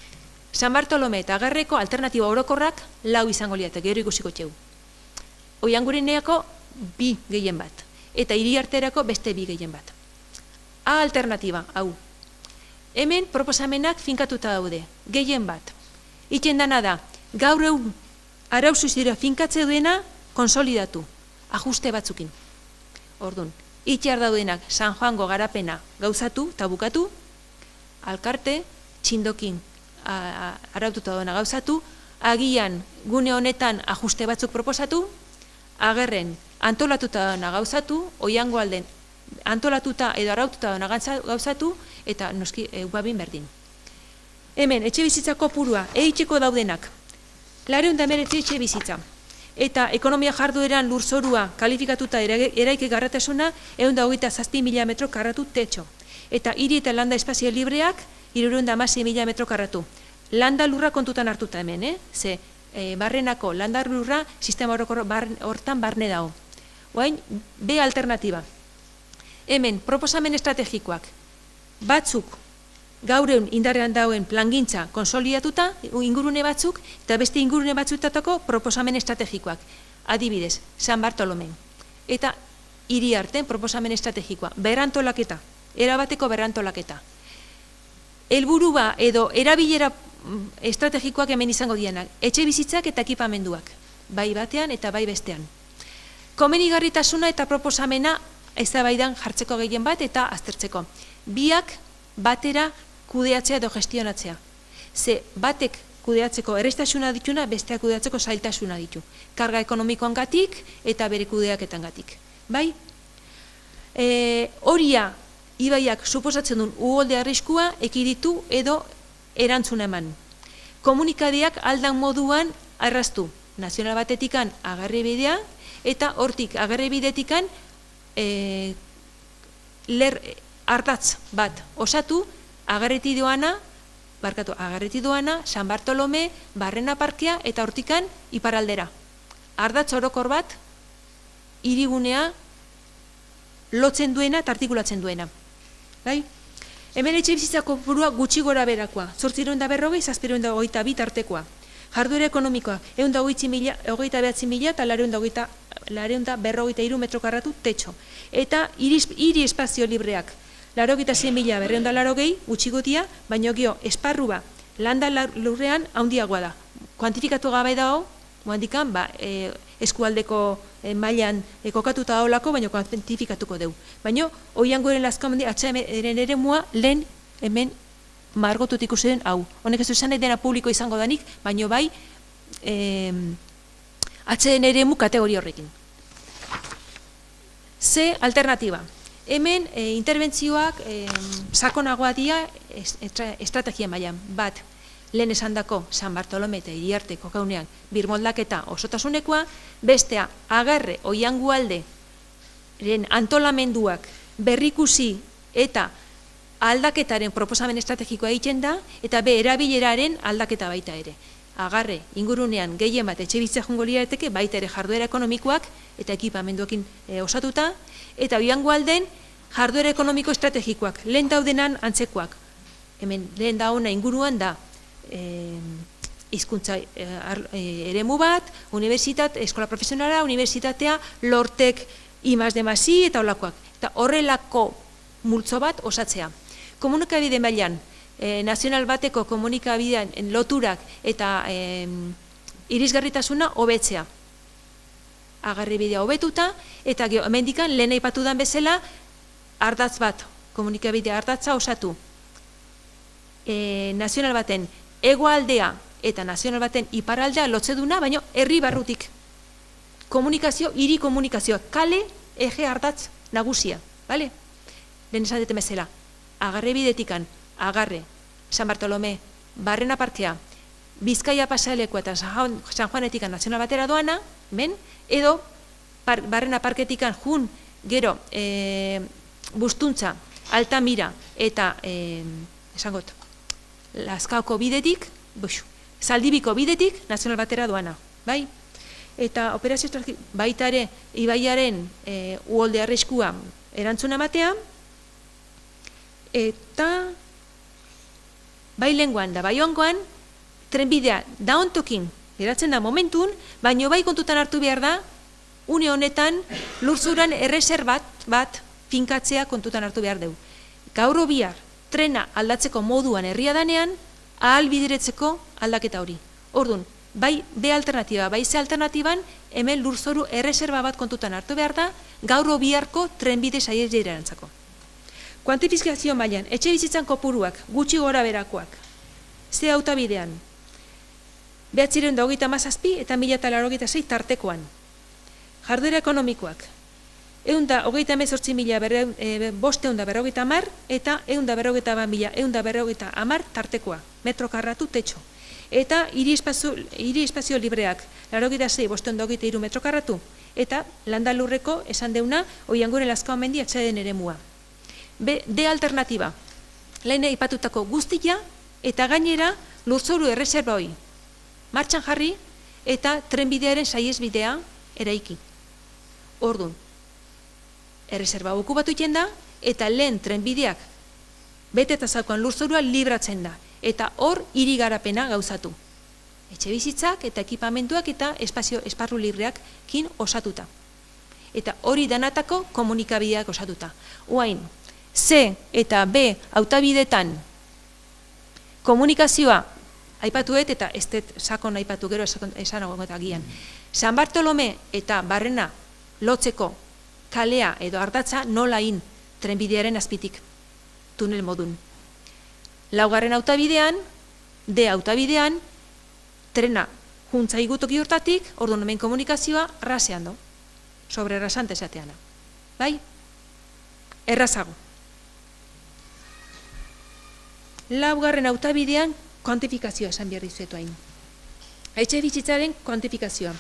San Bartolome eta Agarreko alternatiba orokorrak lau izango liate, gero ikusiko txeu. Oiangureneako bi gehien bat, eta Iriarterako beste bi gehien bat. A alternatiba, hau. Hemen proposamenak finkatuta daude, gehien bat. Itzen dana da, gaur egun arauzuz dira finkatze duena konsolidatu, ajuste batzukin. Orduan, itxar daudenak San Juango garapena gauzatu eta bukatu, Alkarte, Txindokin araututa duena gauzatu, agian gune honetan ajuste batzuk proposatu, Agerren antolatuta duena gauzatu, Oiangualden antolatuta edo araututa duena gauzatu, eta noski ubabin berdin. Hemen, etxe bizitza kopurua, eitxeko daudenak, 219 etxe bizitza, eta ekonomia jardueran lurzorua kalifikatuta eraiki garratasuna 127.000 metro karratu tetxo. Eta hiri eta landa espazio libreak 316.000 metro karratu. Landa lurra kontutan hartuta hemen, ze barrenako landa lurra sistema hortan barne dago. Oain, B alternatiba. Hemen, proposamen estrategikoak, batzuk gaur egun indarrean dauen plangintza konsolidatuta, ingurune batzuk, eta beste ingurune batzuetatako proposamen estrategikoak. Adibidez, San Bartolomen. Eta Iriarten proposamen estrategikoa. Berrantolaketa, erabateko berrantolaketa. Helburua edo erabilera estrategikoak hemen izango dianak. Etxe bizitzak eta ekipamenduak. Bai batean eta bai bestean. Komenigarritasuna eta proposamena eztabaidan jartzeko gehien bat eta aztertzeko. Biak batera kudeatzea edo gestionatzea. Ze batek kudeatzeko errestasuna dituna, besteak kudeatzeko zailtasuna ditu. Karga ekonomikoangatik eta bere kudeaketangatik. Bai? Horia ibaiak suposatzen duen uholde arriskua ekiditu edo erantzuna eman. Komunikadeak aldan moduan arraztu. Nazional batetikan Agarre bidea eta hortik Agarre bidetikan ardatz bat osatu, Agarreti doana, San Bartolome, Barrena parkea eta hortikan iparaldera. Ardatz orokor bat, hirigunea lotzen duena eta artikulatzen duena. Bai? Hemen etxe bizitzako burua gutxi gora berakoa, 840, 722 tartekoa. Jarduera ekonomikoa, 129.000 eta 453 metro karratu tetxo. Eta hiri espazio libreak, 86.000 gutxi gotia, baina gio esparrua landa lurrean handiagoa da. Kuantifikatu gabe dago, handikan eskualdeko mailan kokatuta daolako, baina kuantifikatuko dugu. Baina Oianguren Lazkao mendi atxeden eremua lehen hemen margotut ikusi den hau. Honek ez esan dena publiko izango danik, baina bai atxeden eremu kategoria horrekin. C alternatiba. Hemen interbentzioak sakonagoa dira estrategia mailan. Bat, lehen esandako San Bartolome eta Iriarte kokaunean birmoldaketa osotasunekoa, bestea Agarre Oiangualde antolamenduak berrikusi eta aldaketaren proposamen estrategikoa egiten da, eta B erabileraren aldaketa baita ere. Agarre ingurunean gehien bat etxe bizitza joango lirateke, baita ere jarduera ekonomikoak eta ekipamenduekin osatuta, eta Oiangualden jarduera ekonomiko estrategikoak, lehen daudenan antzekoak. Hemen lehen dauna inguruan da hizkuntza eremu bat, eskola profesionala, unibertsitatea, lortek, I+D+I eta olakoak. Eta horrelako multzo bat osatzea. Komunikabide mailan, nazional bateko komunikabidean loturak eta irisgarritasuna hobetzea. Agarribidea hobetuta, eta hemendikan lehen aipatu den bezala ardatz bat, komunikabidea ardatza osatu. Nazional baten hegoaldea eta nazional baten iparraldea lotzeduna, baina herri barrutik. Komunikazio, hiri komunikazioa, kale eje ardatz nagusia, bale? Lehen esan deten bezala, agarribidetikan, agarre, San Bartolome, Barrena parkea, Bizkaia pasealekua eta San Juanetikan nazional batera doana, ben? Edo Barrena parketikan jun, gero, Bustuntza, Altamira eta, esangot, Lazkaoko bidetik, Zaldibiko bidetik nazional batera doana, bai? Eta operazio baita ere ibaiaren uholde arriskua erantzuna ematea, eta bai lenguan da bai ongoan, trenbidea da ontokin geratzen da momentun, baino bai kontutan hartu behar da, une honetan lurzuran erreserbat bat finkatzea kontutan hartu behar dugu. Gaur bihar trena aldatzeko moduan herria danean, ahalbideretzeko aldaketa hori. Orduan, bai B alternatiba, bai C alternatiban, hemen lurzoru erreserba bat kontutan hartu behar da, gaur biharko trenbide saierantzako. Kuantifikazio mailan, etxe bizitzan kopuruak, gutxi gora berakoak, ze hautabidean, 927 eta 1086 tartekoan. Jarduera ekonomikoak, 138.550 eta 140.150 tartekoa, metro karratu tetxo. Eta hiri espazio libreak, 86.523 metro karratu, eta landalurreko esan deuna, Oianguren Lazkao mendi atxeden eremua. D alternatiba, lehen aipatutako guztia eta gainera lurzoru erreserba hori. Martxan jarri eta trenbidearen saihesbidea eraiki. Orduan, erreserba okupatu da eta lehen trenbideak bete eta zaukan lurzorua libratzen da. Eta hor hiri garapena gauzatu. Etxe bizitzak eta ekipamentuak eta esparru libreak kin osatuta. Eta hori danatako komunikabideak osatuta. Oain, C eta B hautabidetan komunikazioa aipatuet eta ez dut sakon aipatu gero esan eta gian. San Bartolome eta Barrena lotzeko kalea edo ardatza nolain trenbidearen azpitik, tunel modun. Laugarren hautabidean, D hautabidean, trena juntza igutoki hortatik, orduan hemen komunikazioa rasean do, sobre rasante esateana. Bai? Errazago. Laugarren hautabidean, kuantifikazioa esan behar dizuetu hain. Etxe bizitzaren kuantifikazioa.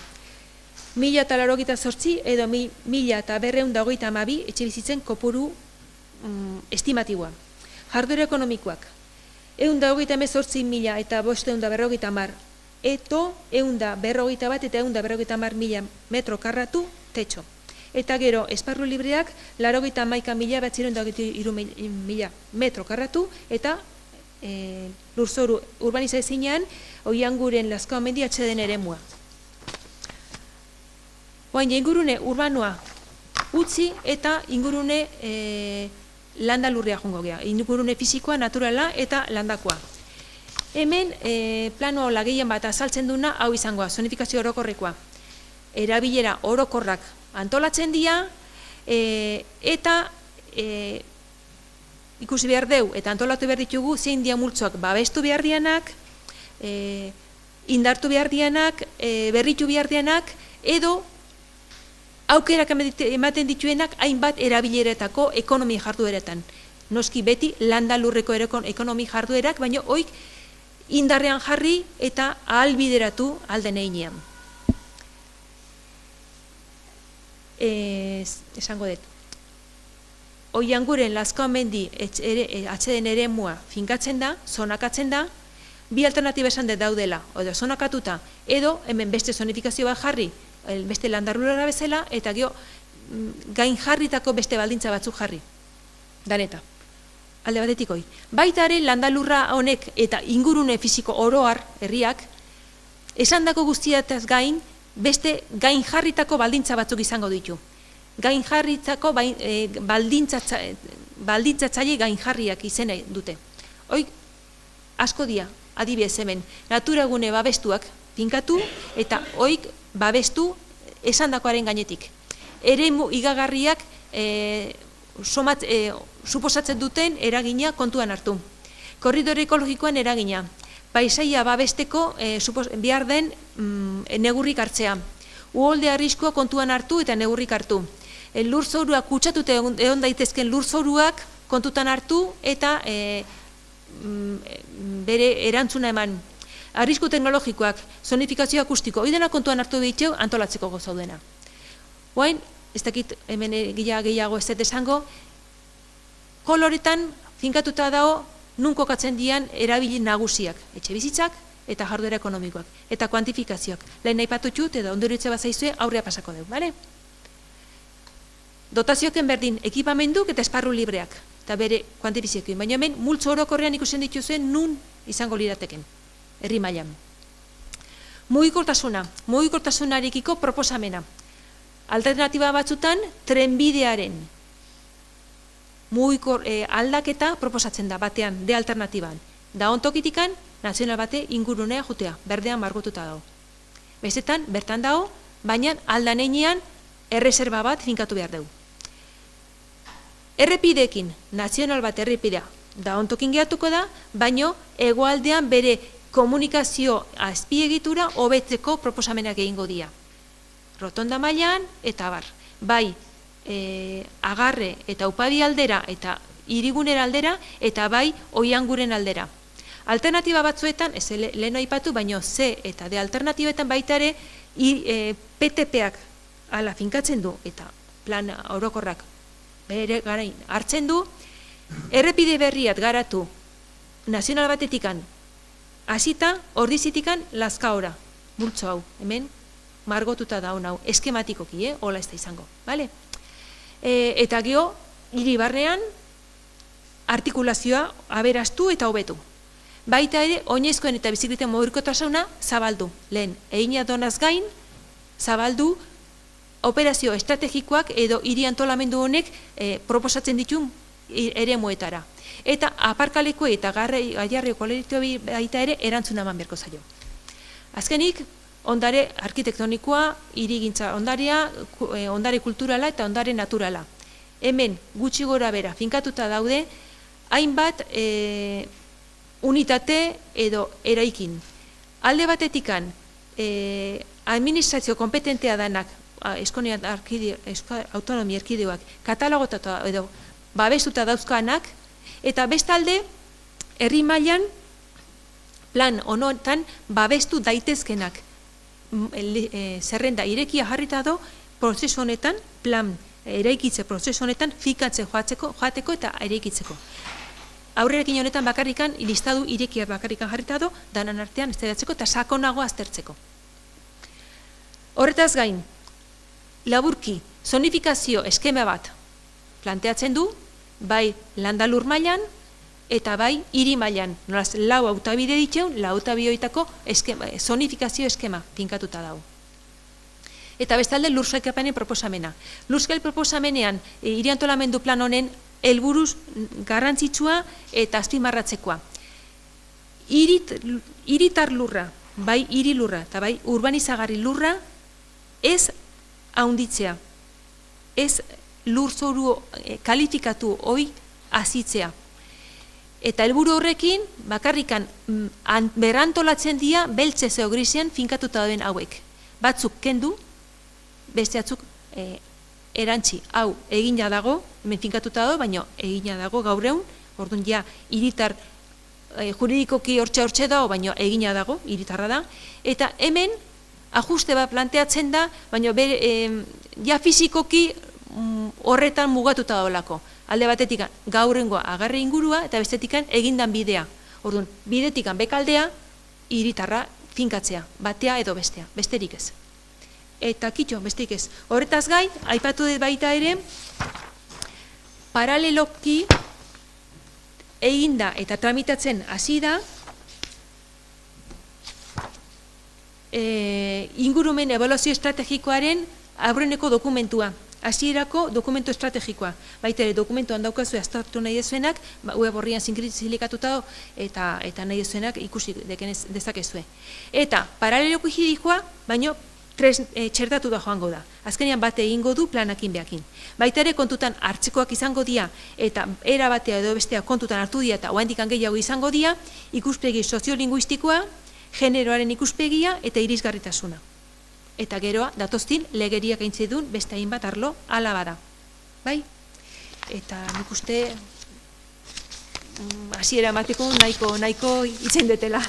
1088 edo 1222 etxe bizitzen kopuru estimatiboa. Jarduera ekonomikoak. 128.000 eta 550 eto 141 eta 150.000 metro karratu tetxo. Eta gero, esparru libreak 91.000 metro karratu eta lurzoru urbanizazioan Oianguren Lazkao mendi atxeden eremua. Oain, ingurune urbanoa utzi eta ingurune landalurrea jongo gea. Ingurune fisikoa, naturala eta landakoa. Hemen plano lageian bat azaltzen duna hau izangoa, zonifikazio orokorrekoa. Erabilera orokorrak antolatzen dira eta ikusi behar deu eta antolatu behar ditugu zein dia multzoak babestu behar dianak, indartu behar dianak, berritu behar dianak, edo aukerak ematen dituenak hainbat erabileretako ekonomi jardueretan. Noski beti landalurreko ekonomi jarduerak, baina oik indarrean jarri eta ahalbideratu alden einean. Esango dut. Oianguren Lazkao mendi atxeden eremua finkatzen da, zonakatzen da, bi alternatiba esan dut daudela, edo zonakatuta, edo hemen beste zonifikazio bat jarri, beste landarlurara bezala, eta gero gain jarritako beste baldintza batzuk jarri. Daneta, alde batetik hoi. Baita ere landalurra honek eta ingurune fisiko oroar herriak, esandako guztiataz gain, beste gain jarritako baldintza batzuk izango ditu. Gain jarritako baldintzatzaile gain jarriak izena dute. Hoi, asko dia, adibidez hemen, naturagune babestuak finkatu eta oik babestu esandakoaren gainetik. Eremu igagarriak suposatzen duten eragina kontuan hartu. Korridore ekologikoan eragina. Paisaia babesteko behar den negurrik hartzea. Uholde arriskua kontuan hartu eta negurrik hartu. Lurzouruak kutsatuta egon daitezken lurzouruak kontutan hartu eta bere erantzuna eman. Arrisku teknologikoak, zonifikazio akustiko, oidena kontuan hartu behitxeu antolatzeko gozaudena. Oain, ez dakit hemen gehiago ez dut esango, koloretan finkatuta dago nun kokatzen dian erabili nagusiak, etxe bizitzak eta jarduera ekonomikoak, eta kuantifikazioak. Lehen nahi patutxut edo ondoritze bat zaizue aurrea pasako dugu, bale? Dotazioken berdin, ekipamenduk eta esparru libreak, eta bere kuantifikazioekin, baina hemen multzo orokorrean ikusten dituzuen nun izango lirateken, herri mailan. Mugikortasunarekiko proposamena. Alternatiba batzutan, trenbidearen aldaketa proposatzen da batean, de alternatiban. Da ontokitikan, nazional bate ingurunea jutea, berdean margotuta dago. Bestetan, bertan dago, baina aldaneinean erreserba bat finkatu behar dugu. Errepideekin, nazional bat errepidea, da ontokin gehatuko da, baino hegoaldean bere komunikazio azpiegitura hobetzeko proposamenak egingo dira. Rotonda mailan eta bar. Bai, agarre eta upabi aldera eta hirigunera aldera eta bai oianguren aldera. Alternatiba batzuetan, ez lehen aipatu, baino C eta D alternatibetan baita ere PTP-ak ala finkatzen du eta plan orokorrak bere garain hartzen du, errepide berriat garatu nazional batetikan hasita, ordizitikan Lazkaora, multzo hau, hemen margotuta da hau, eskematikoki, hola ez da izango, bale? Eta geho, hiri barnean, artikulazioa aberastu eta hobetu. Baita ere, oinezkoen eta bizikleten mobilkotasuna zabaldu. Lehen, egina donaz gain, zabaldu operazio estrategikoak edo hiri antolamendu honek proposatzen ditun ere moetara. Eta aparkaleko eta gaiarri kolektibo baita ere erantzuna eman beharko zaio. Azkenik, ondare arkitektonikoa, hirigintza ondarea, ondare kulturala eta ondare naturala. Hemen gutxi gora bera finkatuta daude, hainbat unitate edo eraikin. Alde batetikan, administrazio kompetentea danak, Eskonia autonomia erkideoak, katalogotatu edo babestuta dauzkanak, eta bestalde, herri mailan plan honotan babestu daitezkenak. Zerrenda irekia jarrita do, prozesu honetan, plan eraikitze prozesu honetan, fikatzen joateko eta eraikitzeko. Aurrerekin honetan bakarrikan, listadu irekia bakarrikan jarrita do, danan artean eztabaidatzeko eta sakonago aztertzeko. Horretaz gain, laburki, zonifikazio eskema bat planteatzen du, bai landalur mailan eta bai hiri mailan. Nolaz, lau autabide ditzeun, lau autabidioitako zonifikazio eskema finkatuta dago. Eta bestalde lursailkapenen proposamena. Lursail proposamenean hiri antolamendu plan honen helburuz garrantzitsua eta azpimarratzekoa. Hiritar lurra, bai hiri lurra eta bai urbanizagarri lurra ez haunditzea, ez lurzoru kalifikatu hoi azitzea. Eta helburu horrekin, bakarrikan berantolatzen dira beltze zeo grisean finkatuta dauden hauek. Batzuk kendu, beste batzuk erantzi, hau egina dago, hemen finkatuta dago, baina egina dago gaur egun, orduan ja hiritar juridikoki hortxe dago, baina egina dago, hiritarra da, eta hemen ajuste bat planteatzen da, baina ja fizikoki horretan mugatuta dagoelako. Alde batetik gaurrengoa agarre ingurua eta bestetikan egindan bidea. Orduan, bidetikan bekaldea, hiritarra finkatzea, batea edo bestea, besterik ez. Eta kitxo, besterik ez. Horretaz gain, aipatu dut baita ere, paraleloki eginda eta tramitatzen hasi da, ingurumen ebaluazio estrategikoaren aurreneko dokumentua. hasierako dokumentu estrategikoa. Baita ere, dokumentuan daukazu aztertu nahi dezuenak, web horrian silikatuta eta nahi dezuenak ikusi dezakezue. Eta, paraleloko juridikoa, baino, txertatu da joango da. Azkenean bate egingo du planakin behakin. Baita ere kontutan hartzekoak izango dira eta era batea edo bestea kontutan hartu dira eta oraindik gehiago izango dira ikuspegi soziolinguistikoa, generoaren ikuspegia eta irisgarritasuna. Eta geroa, datoztin, legeriak aintzidun beste hainbat arlo hala bada. Bai? Eta nik uste hasiera emateko nahiko itzen detela.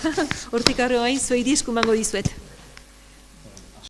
Hortik arro hain zuei disku mango dizuet.